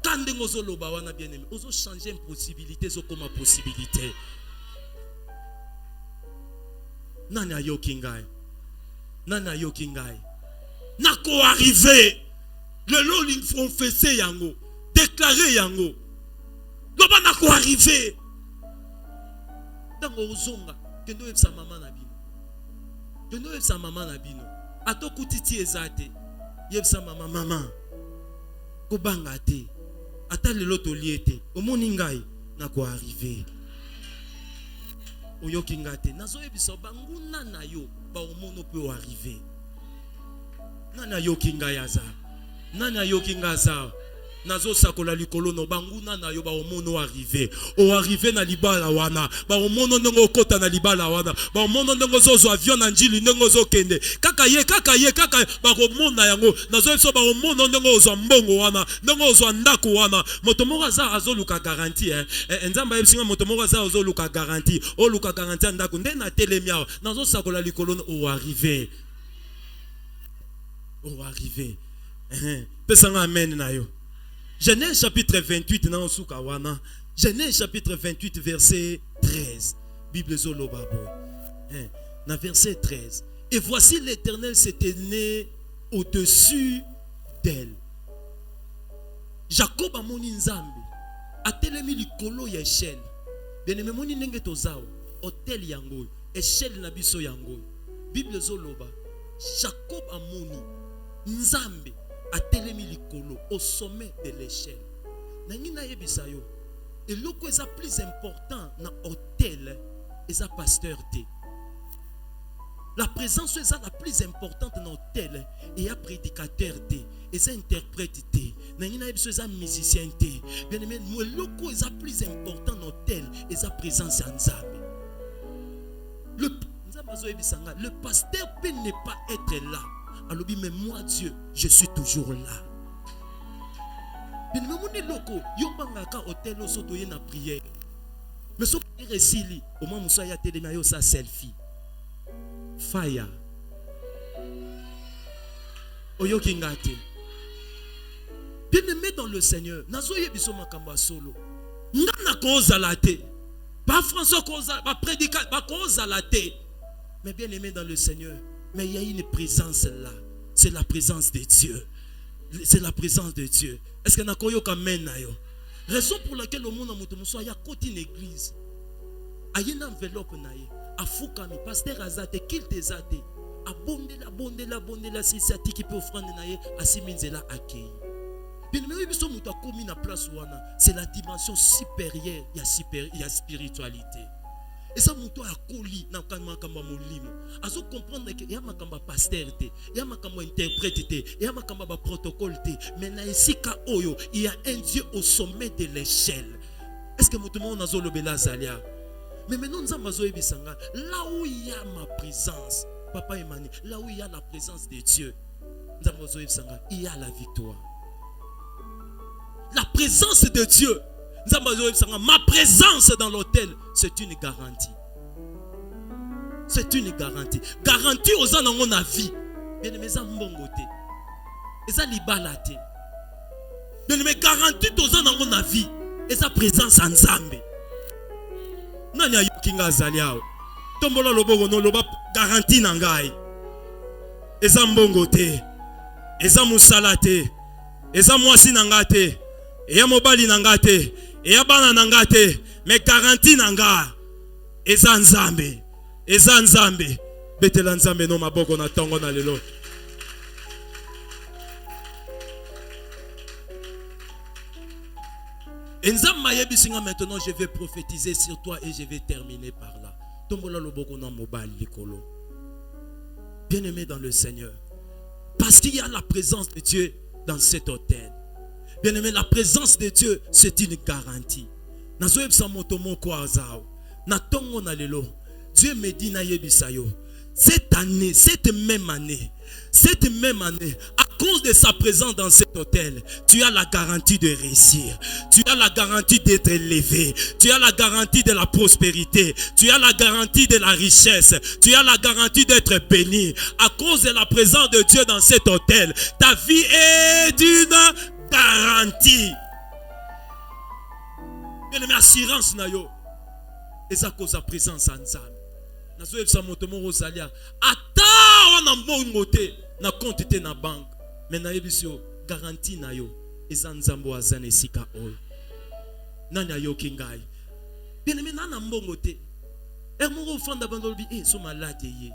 kande ngozo loba wana bien aimé ozo changer impossibilité zo comme possibilité nani ayoki ngai na ko arriver le loli confesser yango déclarer yango loba na ko arriver dango uzonga kendo yebisa mama na bino atokutiti ezate yebisa mama kobanga te ata lelo toliete omoni ngai na ko arriver oyoki ngate nazo yebisa banguna na yo ba omono pe o arriver nani ayoki ngai aza nazo sakola likolo no banguna na yo ba omono arriver na libala wana ba omono ndongo kota na libala wana ba omono ndongo zozo avion na njili ndongo zo kende kaka ye ba komona yango nazo so ba omono ndongo zo mbongo wana ndongo zo ndako wana moto moko aza azoluka garantie nzamba yebisinga moto moko aza azoluka garantie o luka garantie ndako nde na telemia nazo sakola likolo no o arriver pesanga amen na yo. Genèse chapitre 28 dans Sukawana. Genèse chapitre 28 verset 13. Bible Zolobabo. Dans verset 13. Et voici l'Éternel s'était né au-dessus d'elle. Jacob a moni nzambe. A telemi likolo ya échelle. Bien aimé moni nenge tozao. Hotel yango. Échelle na biso yango. Bible Zoloba. Jacob a moni nzambe. A telemi likolo au sommet de l'échelle. Nangina yebisa yo. Et loko est plus important na hôtel est un pasteur té. La présence est la plus importante dans l'hôtel et un prédicateur té, et un interprète té. Nangina yebisa est un musicien té. Bien aimé, nous loko est plus important dans l'hôtel et sa présence en Nzambe. Le pasteur peut ne pas être là. Alors, mais moi, Dieu, je suis toujours là. Mais nous loko, yo bangaka hôtel au soto na prière. Mais so resili, au moins musa ya telema yo sa selfie. Fire. Oyo kingate. Bien aimé dans le Seigneur, nazo yebiso makamba solo. Ngana ko zalate. Pas François Koza, pas prédicateur, pas Koza la tête. Mais bien aimé dans le Seigneur, mais il y a une présence là. C'est la présence de Dieu. C'est la présence de Dieu. Est-ce que nakoyo kamen na yo? Raison pour laquelle le monde a monté il y a côté une église. Il y a une enveloppe na ye. A fukami pasteur azate kilte zate. A bondela si sati qui peut offrande na ye a siminzela accueilli. Bien mais biso muta komi na place wana, c'est la dimension supérieure, il y a spiritualité. Et ça muto a koli na kanma kamba molimo. Azo comprendre que ya makamba pasteur te, ya makamba interprète te, ya makamba ba protocole te, mais na esika oyo, il y a un Dieu au sommet de l'échelle. Est-ce que muto mo nazo lobela zalia? Mais maintenant nous avons bisanga, là où il y a ma présence, Papa Emmanuel, là où il y a la présence de Dieu, nous avons bisanga, il y a la victoire. La présence de Dieu, ma présence dans l'hôtel, c'est une garantie. C'est une garantie. Garantie aux gens dans mon avis. Bien aimé, ça mbongote. Et ça libalate. Bien aimé, garantie aux gens dans mon avis. Et sa présence en Zambé. Nanya yokinga zaliao. Tombola lobogo no loba garantie nangai. Et ça mbongote. Et ça musalate. Et ça mwasi nangate. Et ya mobali nangate. Et ya bana nangate. Mais garantie nanga. Et ça nzambe. Et ça nzambe. Betela nzambe no maboko na tongo na lelo. Et nzamba yebisinga maintenant je vais prophétiser sur toi et je vais terminer par là. Tombola loboko na mobali likolo. Bien-aimé dans le Seigneur. Parce qu'il y a la présence de Dieu dans cet hôtel. Bien-aimé, la présence de Dieu, c'est une garantie. Dieu me dit na yebisayo. Cette année, cette même année, à cause de sa présence dans cet hôtel, tu as la garantie de réussir. Tu as la garantie d'être élevé. Tu as la garantie de la prospérité. Tu as la garantie de la richesse. Tu as la garantie d'être béni. À cause de la présence de Dieu dans cet hôtel, ta vie est d'une garantie. Bien aimé, assurance na yo. Et ça cause la présence en Zambie. Nazo yebisa moto mo rosalia. Ata wana mbongo te na compte te na banque. Mais na yebisio garantie na yo. Eza nzambo azana esika oyo. Nani ayoki ngai. Bien aimé nana mbongo te. Mo fanda bandolobi so malade ye.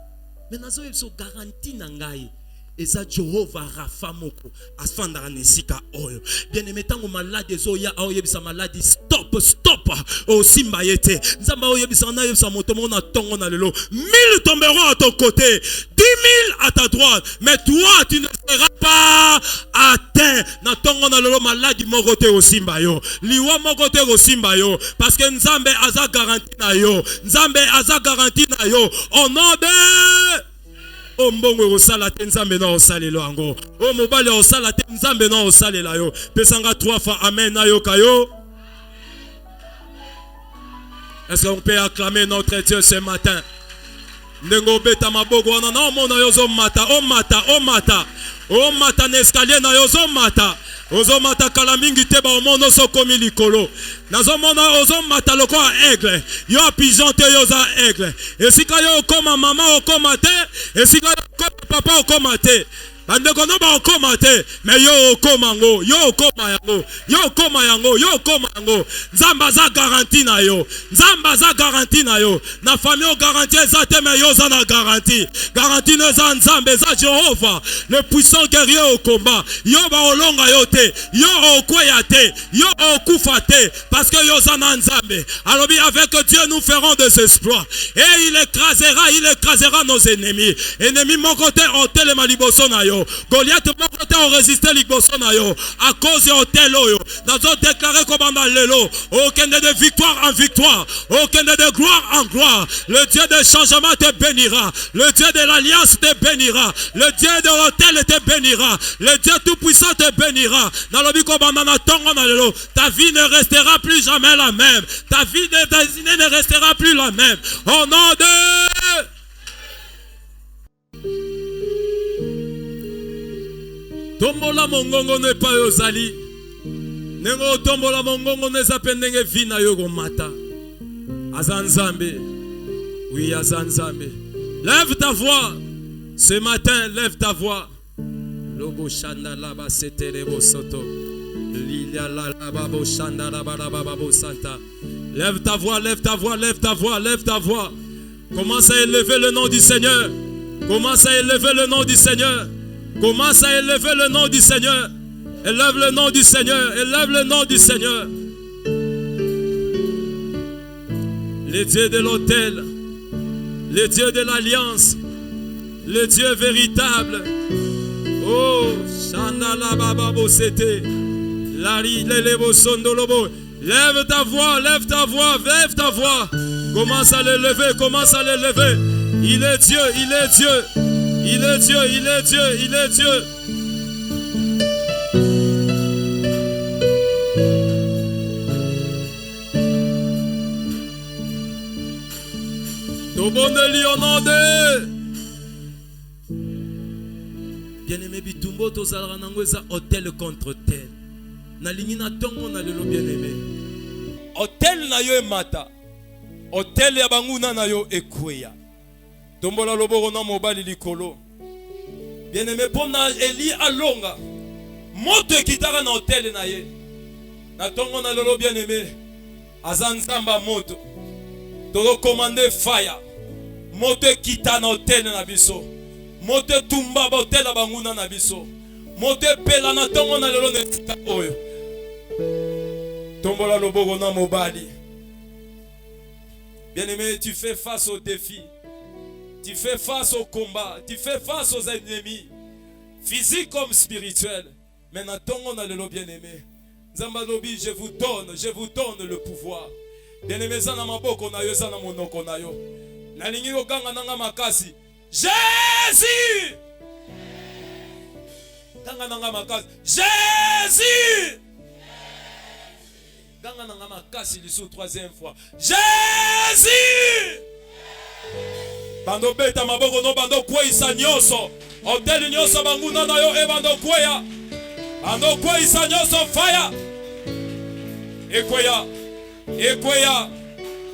Mais nazo yebisio garantie na ngai. Eza Jehovah Rapha moko asfanda nesika oyo. Bien aimé tango malade zo ya oyebisa malade stop o simba yete. Nzamba oyebisa na yebisa moto mona tongo na lelo. 1000 tomberont à ton côté, 10 000 à ta droite, mais toi tu ne seras pas atteint. Na tongo na lelo malade moko te o simba yo. Liwa moko te o simba yo parce que Nzambe aza garantie na yo. Nzambe aza garantie na yo au nom de O mbongo osala te nzambe na osalelo ango. O mobali osala te nzambe na osalela yo. Pesanga 3 fois amen na yo kayo. Est-ce qu'on peut acclamer notre Dieu ce matin? Ndengo beta mabogo wana na omona yo zo mata, o mata. O mata na escalier na yo zo mata. Ozo mata kala mingi te ba omono so komi likolo. Nazo mona ozo mata loko aigle. Yo pigeon te yo za aigle. Esika yo koma mama okoma te, esika yo koma papa okoma te. Bandeko no ba okoma te, mais yo okoma ngo, yo okoma yango. Nzamba za garantie na yo. Na famille o garantie za te mais yo za na garantie. Garantie no za Nzambe za Jehovah, le puissant guerrier au combat. Yo ba olonga yo te, yo okweya te, yo okufa te parce que yo za na Nzambe. Alors avec Dieu nous ferons des exploits et il écrasera nos ennemis. Ennemis mon côté on telema liboso na yo. Goliath mon côté on résisté liboso na yo à cause de hôtel oyo. Nous avons déclaré comme dans l'élo, aucun de victoire en victoire, aucun de gloire en gloire. Le Dieu de changement te bénira, le Dieu de l'alliance te bénira, le Dieu de l'hôtel te bénira, le Dieu tout puissant te bénira. Dans le but comme dans la tongue dans l'élo, ta vie ne restera plus jamais la même, ta vie destinée ne restera plus la même. Au nom de Tombola mongongo ne pa yozali. Nengo tombola mongongo ne zapendenge vina yogo mata. Azanzambe. Oui, Azanzambe. Lève ta voix. Ce matin, lève ta voix. Lobo shanda laba seterebo soto. Lilia la babo shanda laba babo santa. Lève ta voix, lève ta voix, lève ta voix, lève ta voix. Commence à élever le nom du Seigneur. Commence à élever le nom du Seigneur. Commence à élever le nom du Seigneur. Élève le nom du Seigneur. Élève le nom du Seigneur. Le Dieu de l'autel. Le Dieu de l'alliance. Le Dieu véritable. Oh, Shandala Bababo Sete. Lari Lelebo Sondolobo. Lève ta voix, lève ta voix, lève ta voix. Commence à l'élever, commence à l'élever. Il est Dieu, il est Dieu. Il est Dieu, il est Dieu, il est Dieu. Tobondeli au nom de bien-aimé bitumbo tozalaka nango eza hôtel contre tel. Nalingi na tongo na lelo bien-aimé. Hôtel na yo emata. Hôtel ya banguna na yo ekweya. Tombola loboko na mobali likolo. Bien-aimé pona Eli alonga. Moto ekitaka na hôtel na ye. Na tongo na lelo bien-aimé. Azanzamba moto. Tolo commander fire. Moto ekita na hôtel na biso. Moto tumba ba hôtel ya banguna na biso. Moto pela na tongo na lelo nesika oyo. Tombola loboko na mobali. Bien-aimé, tu fais face aux défis. Tu fais face au combat. Tu fais face aux ennemis. Physiques comme spirituels. Mais na tongo na lelo bien-aimé. Nzamba lobi, je vous donne le pouvoir. Bien-aimé, zana maboko na yo, zana monoko na yo. Na lingi yo ganga nanga makasi. Jésus! Ganga nanga makasi. Jésus! Ganga nanga makasi lisou troisième fois. Jésus! Bando beta maboko no bando kweisa nyoso. Hotel nyoso banguna na yo e bando kweya. Bando kweisa nyoso fire. Ekweya. Ekweya.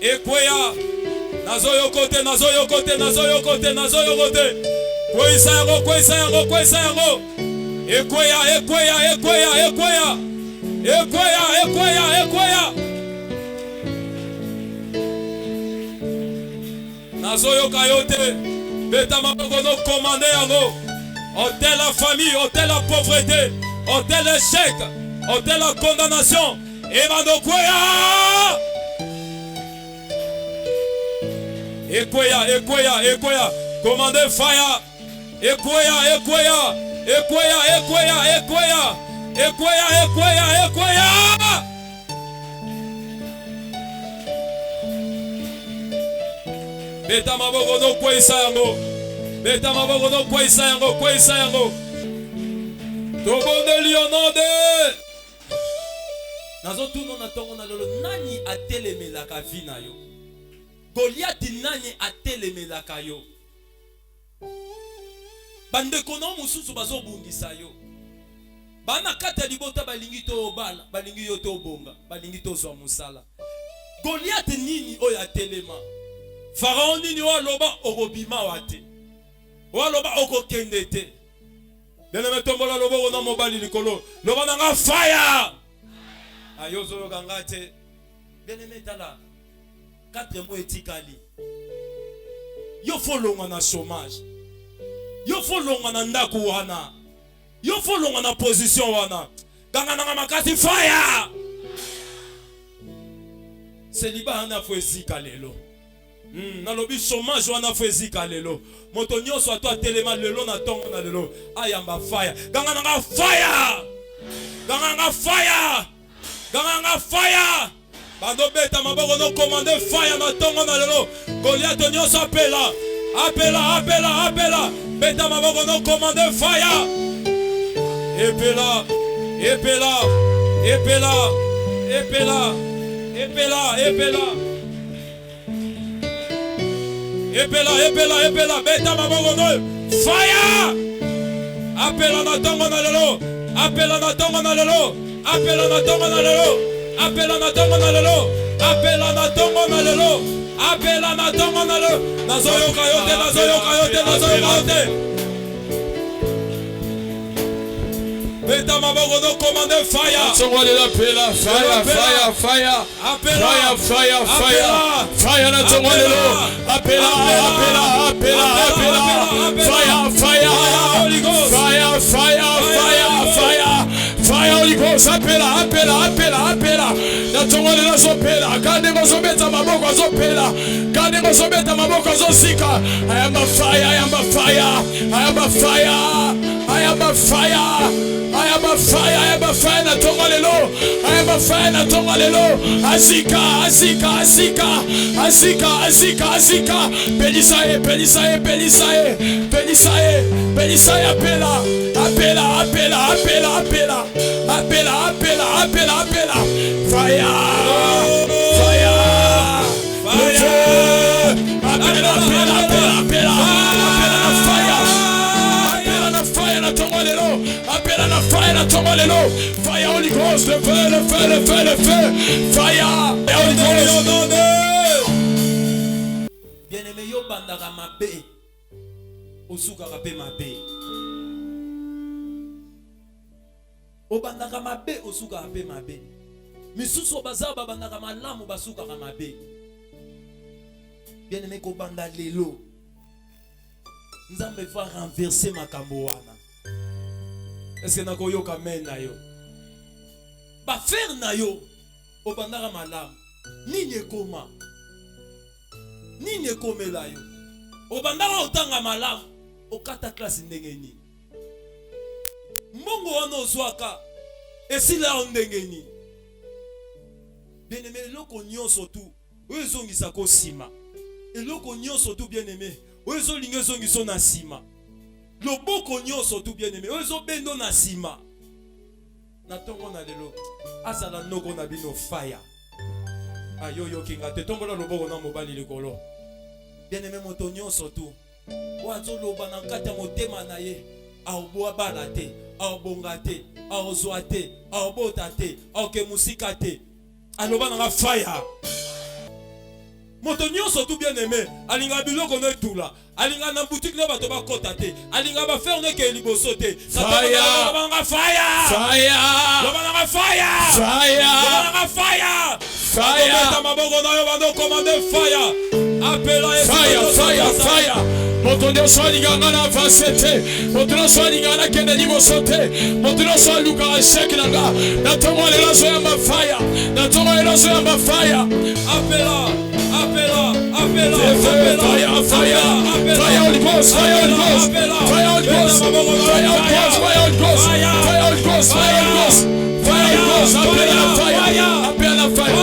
Ekweya. Nazoyo kote, nazoyo kote, nazoyo kote, nazoyo kote. Kweisa yango, kweisa yango, kweisa yango. Ekweya, ekweya, ekweya, ekweya. Ekweya, ekweya, ekweya. Nazoyo kayote. Beta maboko no commande yango. Hôtel la famille, hôtel la pauvreté, hôtel l'échec, hôtel la condamnation. Ebando kweya. Ekweya, ekweya, ekweya. Commandez fire. Ekweya, ekweya. Ekweya, ekweya, ekweya. Ekweya, ekweya, ekweya. Beta maboko no kweisa yango. Beta maboko no kweisa yango, kweisa yango. Tobondeli au nom de Nazo tuno na tongo na lolo nani atelemelaka vi na yo. Goliath nani atelemelaka yo. Bandeko na mususu bazobundisa yo. Bana kata libota balingi to bala, balingi yo to bonga, balingi to zwa musala. Goliath nini oyo atelema. Pharaon nini wa loba okobima wate. Wa loba okokende te. Bele tombola lobo na mobali likolo. Loba nanga fire. Ayozo gangate. Bele metala. 4 mois etikali. Yo folonga na chômage. Yo folonga na ndaku wana. Yo folonga na position wana. Ganga nanga makati fire. Celibat na fo esika lelo. Nalobi chômage wana fo esika lelo. Moto nyonso ato atelema lelo na tongo na lelo. Ayamba fire. Ganga nanga fire. Ganga nanga fire. Ganga nanga fire. Bando beta maboko no commande fire na tongo na lelo. Goliath nyonso apela. Apela, apela, apela. Beta maboko no commande fire. Epela. Epela. Epela. Epela. Epela. Epela. Epela, epela, epela. Beta maboko no fire. Apela na tongo na lelo. Apela na tongo na lelo. Apela na tongo na lelo. Apela na tongo na lelo. Apela na tongo na lelo. Appela na tongo na lo. Nazoyoka yote, nazoyoka yote, nazoyoka yote. Beta maboko no commande fire. Tongole la pela fire fire fire. Appela Fire fire fire. Fire na tongole lo. Appela appela appela appela. Fire fire. Holy Ghost. Fire fire fire fire. Fire Holy Ghost appela appela appela appela. Na tongole la sopela. Kande mozobeta maboko azopela. Kande mozobeta maboko azosika. I am a fire, I am a fire. I am a fire. I am a fire. I am a fire, I am a fire na tongalelo. I am a fire na tongalelo. Azika, azika, azika, azika, azika, azika. Belisae, belisae, belisae, belisae, belisae. Appela, appela, appela, appela, appela, appela, appela, appela, appela. Fire, fire, fire. Appela, appela, appela, appela, appela na fire. Appela na fire na tongalelo. Appelle à la fire, la tombe allélo. Fire Holy Ghost, le feu, le feu, le feu, le feu. Fire, Holy Ghost. Bien-aimé, yo bandaka mabe. Osuka kape mabe. Obandaka mabe, osuka kape mabe. Misusu bazaba bandaka malamu basuka mabe. Bien-aimé, ko banda lelo. Nzambe va renverser makambo wana. Est-ce que nakoyo kamen na yo? Ba faire na yo obandaka malamu. Nini ekoma? Nini ekomela yo? Obandaka otanga malamu. Okata classe ndenge nini? Mbongo wana ozwaka esila ndenge nini? Bien-aimé, eloko nyonso tu oyo ezongisa ko sima. Eloko nyonso tu bien-aimé oyo ezolinga ezongiso na sima. Loboko nyonso tu bien-aimé oyo bendo na sima. Na tongo na lelo azala noko na bino fire. Ayo yo kinga te tombola loboko na mobali likolo. Bien-aimé moto nyonso tu wazo loba na kata motema na ye aoboa bala te, aobonga te, aozwa te, aobota te, aoke musika te. Aloba na fire. Moto nyonso tu bien-aimé alinga biloko no etula. Alinga na boutique le bato ba kota te. Alinga ba faire ne ke liboso te. Fire. Fire. Fire. Fire. Fire. Fire. Fire. Fire. Ta maboko na yo bando commande fire. Appela Fire, fire, fire. Motondo soalinga na vasete. Motondo soalinga na kende liboso te. Motondo soaluka shake nanga. Na tomo le lazo ya fire. Na tomo le lazo ya fire. Appela. Appela. Appela. Fire, fire. Fire Holy Ghost, fire Holy Ghost. Fire Holy Ghost. Fire Holy Ghost, fire Holy Ghost. Fire Holy Ghost, fire Holy Ghost. Fire Holy Ghost, appela fire. Appela fire.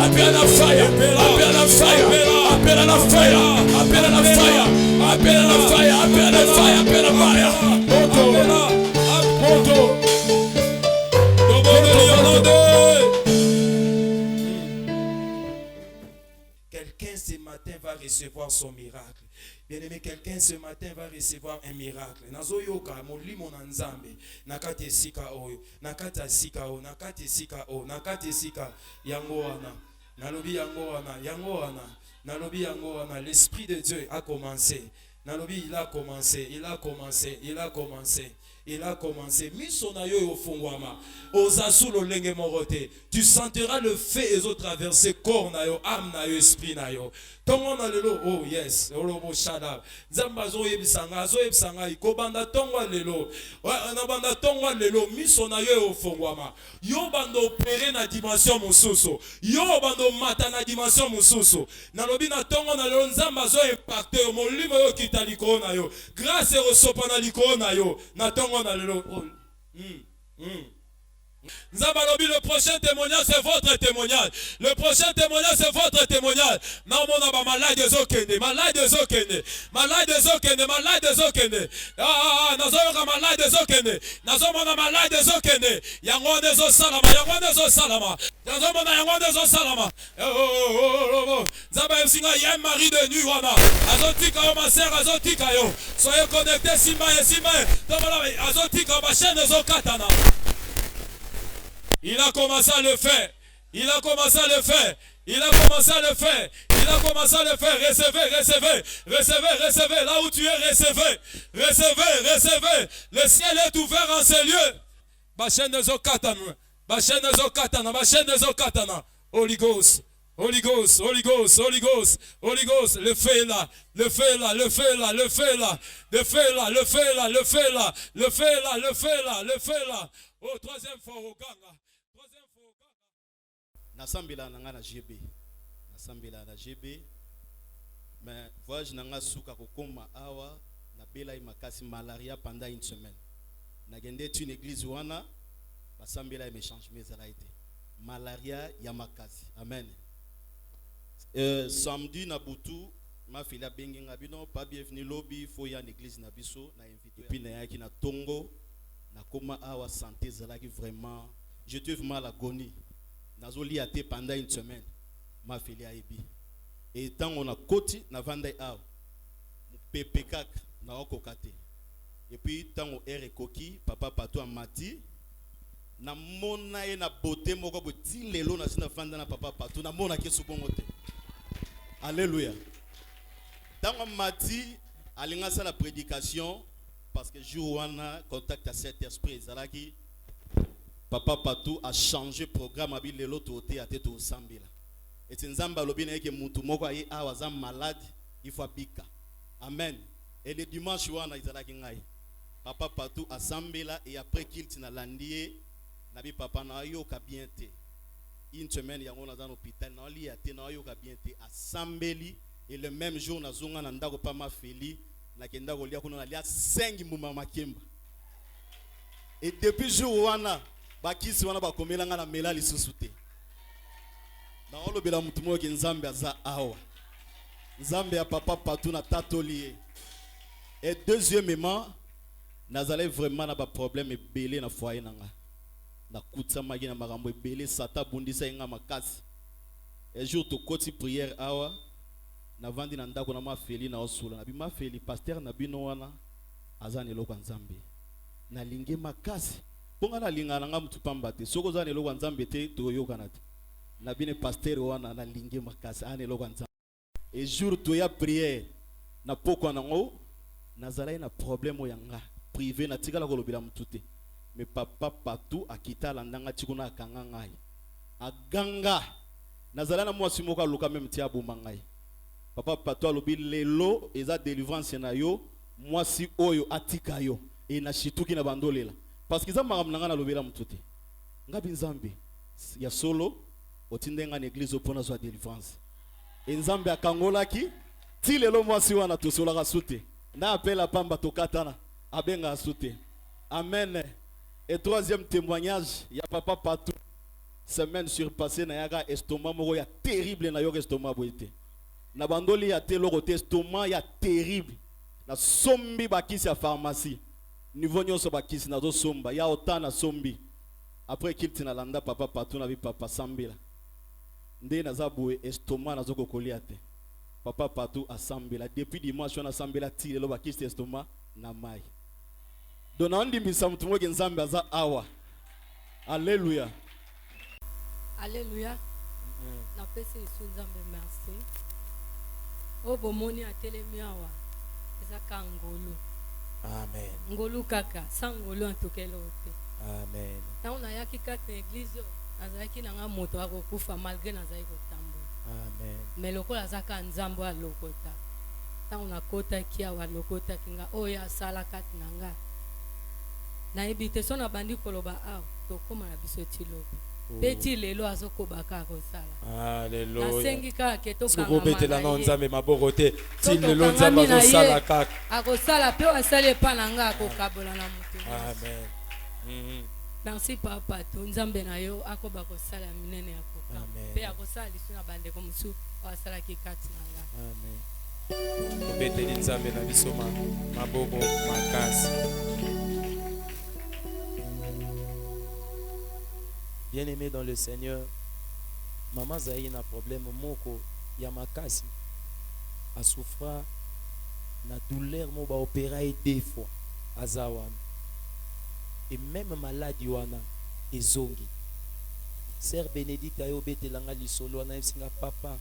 Appela fire. Appela fire. Appela la fire. Appela la fire. Appela la fire. Appela la fire. Appela fire. Moto. Quelqu'un ce matin va recevoir son miracle. Bien-aimé, quelqu'un ce matin va recevoir un miracle. Nazoyoka molimo na nzambe nakati esika oyo, nakati esika oyo, nakati esika oyo, nakati esika yango wana. Nalobi yango wana, yango wana. Nalobi yango wana, l'esprit de Dieu a commencé. Nalobi il a commencé, il a commencé, il a commencé. Il a commencé. Misonayo ofungwama. Ozasulo lenge morote. Tu sentiras le feu et autres traverser corps nayo, âme nayo, esprit nayo. Tongo na lelo, oh yes, olobo shadab. Zambazo yebisanga, azo yebisanga, ikobanda tongo lelo. Na banda tongo lelo, misonayo ofungwama. Yo bando opéré na dimension mususu. Yo bando mata na dimension mususu. Na lobi na tongo na lelo, nzambazo impacté yo, molimo yo kita likolo na yo. Grâce et resopa na likolo na yo. Na tongo na lelo. Nzabalobi, le prochain témoignage c'est votre témoignage. Le prochain témoignage c'est votre témoignage. Non mon aba malade ezokende, malade ezokende, malade ezokende, malade ezokende. Nazoyoka malade ezokende, nazomona malade ezokende. Yango nezo salama, yango nezo salama. Nazomona yango nezo salama. Nzaba esinga yé mari de nuit wana. Azotika yo ma sœur, azotika yo. Soyez connectés sima et sima. Azotika ma chaîne ezokatana. Il a commencé à le faire. Il a commencé à le faire. Il a commencé à le faire. Il a commencé à le faire. Recevez, recevez, recevez, recevez. Là où tu es, recevez. Recevez, recevez. Le ciel est ouvert en ce lieu. Bachen de Zokatana. Bachen de Zokatana. Bachen de Zokatana. Holy Ghost. Holy Ghost, Holy Ghost, Holy Ghost, Holy Ghost, le feu là, le feu là, le feu là, le feu là, le feu là, le feu là, le feu là, le feu là, le feu là, le feu là. Oh, troisième fois au ganga. Troisième fois au ganga. Nasambila nanga na GB. Nasambila na GB. Mais voyage nanga suka kokoma awa na bela makasi malaria pendant une semaine. Nagende une église wana basambila échange mes alaité. Malaria ya makasi. Amen. Samedi na butu ma fila bengi ngabino pas bienvenue lobby faut y a une église na biso na invité puis na yaki na tongo na koma awa santé zalaki vraiment je te vraiment l'agonie nazoli até pendant une semaine ma fila ebi et tant on a koti na vanda awa ppk na okokate et puis tant on est koki papa pato amati na mona e na beauté moko bo ti lelo na sina vanda na papa pato na mona ke subongote. Alléluia. Dans mati, alinga sa la prédication parce que jour on a contact à cet esprit zalaki papa Patou a changé programme abi lelo to te ate to sambila. Et nzamba lobina eke mutu moko ayi awaza malade il faut bika. Amen. Et le dimanche wana izalaki ngai. Papa Patou a sambila et après qu'il tina landie nabi papa na yo ka bien te. Une semaine yango na dans l'hôpital na li ate na yo ka bien te asambeli et le même jour na zonga na ndako pa ma feli na kenda ko lia kuna na lia 5 muma makemba et depuis jour wana bakisi wana bakomela nga na mela lisusu te na olobela mutu mo ke nzambe aza awa nzambe ya papa Patou na tatoli et deuxièmement nazalé vraiment na ba problème ebele na foyer nanga na kutsa magi na makambo ebele sata bundisa inga makasi et jour to koti prière awa na vandi na ndako na mafeli na osula na bima feli pasteur na bino wana azani eloko nzambe na linge makasi ponga na linga nga mutu pamba te soko zani eloko nzambe te to yokana te na bine pasteur wana na linge makasi ane eloko nzambe et jour to ya prière na poko nango nazala na problème yanga privé na tikala ko lobela mutu te. Mais papa Patou akita landanga tikuna akanga ngai aganga nazala na mwasi moko aluka même tia bomangai papa Patou alobi lelo eza délivrance na yo mwasi oyo atika yo e na shituki na bandolela parce que za makambo nanga na lobela mutute ngabi nzambe ya solo otindenga na église opona zo délivrance e nzambe akangolaki ti lelo mwasi wana tosolaka sute na appela pamba tokatana abenga sute. Amen. Et troisième témoignage, il y a papa Patou. Semaine surpassée, na yaga estomac moko ya terrible na yo estomac boité. Na bandoli ya te loko estomac ya terrible. Na sombi bakisi ya pharmacie. Niveau nyonso bakisi na zo somba ya otana sombi. Après qu'il tina landa papa Patou na bi papa sambila. Nde na zaboué estomac na zo kokolia te. Papa Patou a sambila depuis dimanche na sambila ti le bakisi estomac na mai. Donandi misamutu mwoke nzambe aza awa. Alléluia. Alléluia. Na pesi isu nzambe merci. Obo moni atelemi awa. Ezaka ngolu. Amen. Ngolu kaka, sangolu antokelo te. Amen. Tango na yaki kaka église, azaki nanga moto akokufa malgré nazali kotambola. Amen. Mais lokola azaka nzambo a lokota. Tango na kota kia wa lokota kinga oya sala kati nanga. Na ebite so na bandi koloba aw to koma na biso ti lobi peti lelo azokobaka kosala. Alléluia. Na sengi ka ke to kanga Soko betela na nzambe maboko te ti Soko lelo kanga nzambe mina azosala ye. kaka. Akosala pe wasale pa nanga akokabola na mutu. Amen. Merci papa to nzambe na yo akoba kosala minene ya koka. Amen. Pe akosala lisu na bande ko musu wasala ki kati nanga. Amen. Beteli nzambe na biso maboko makasi. Bien-aimé dans le Seigneur, maman Zaï n'a problème moko ya makasi a souffra na douleur mo ba opérer 2 fois azawan et même maladie wana ezongi Sœur Bénédicte ayo betelanga lisolo na singa papa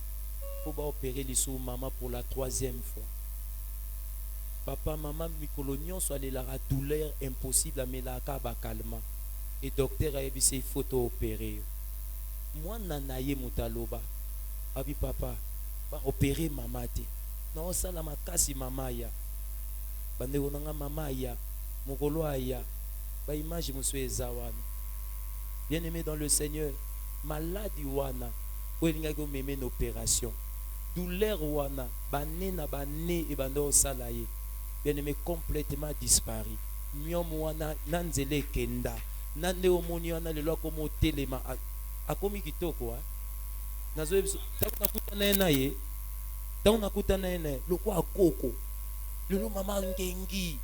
faut ba opérer lisou maman pour la 3e fois. Papa maman mikolo nyonso alela douleur impossible amelaka ba calmant et docteur a dit il faut opérer. Moi nanaye mutaloba abi papa ba opérer maman te. Non sala makasi mama ya. Bande onanga mama ya mokolo aya ba image musu ezawana. Bien-aimé dans le Seigneur, maladie wana olinga ko meme une opération. Douleur wana banena bané et bando salaye. Bien-aimé complètement disparu. Myom wana nanzele kenda. Nande omoni wana lelo komo telema akomi kitoko ha. Nazo nakutana naye. Tant nakutana naye loko akoko. Lelo mama ngengi.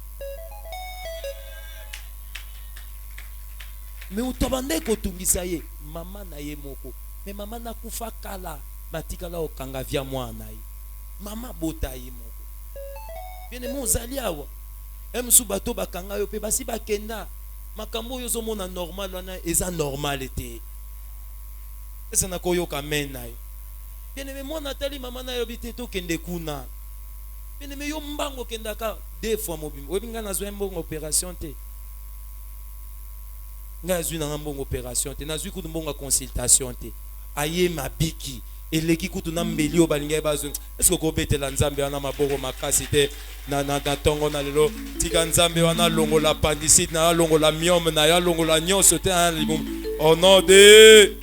Mais utabande kotungisa ye mama na ye moko. Mais mama na kufa kala matikala okanga via mwana ye. Mama bota ye moko. Bien aimé ozali awa. Emsu bato bakanga yo pe basi bakenda. Makambo yo zomona normal wana eza normal te. Esa na koyo kamena ye. Bien aimé moi Nathalie mama na yo biteto kende kuna. Bien aimé yo mbango kendaka 2 fois mobimbo. Obinga na zo mbongo opération te. Nga zui na mbongo opération te. Na zui kutu mbongo consultation te. Aye mabiki. Eleki kutu na mbeli o balinga bazo. Est-ce ko betela nzambe wana maboko makasi te na tongo na lelo tika nzambe wana longo la pandicite na longo la myome na ya longo la nyonso te au nom de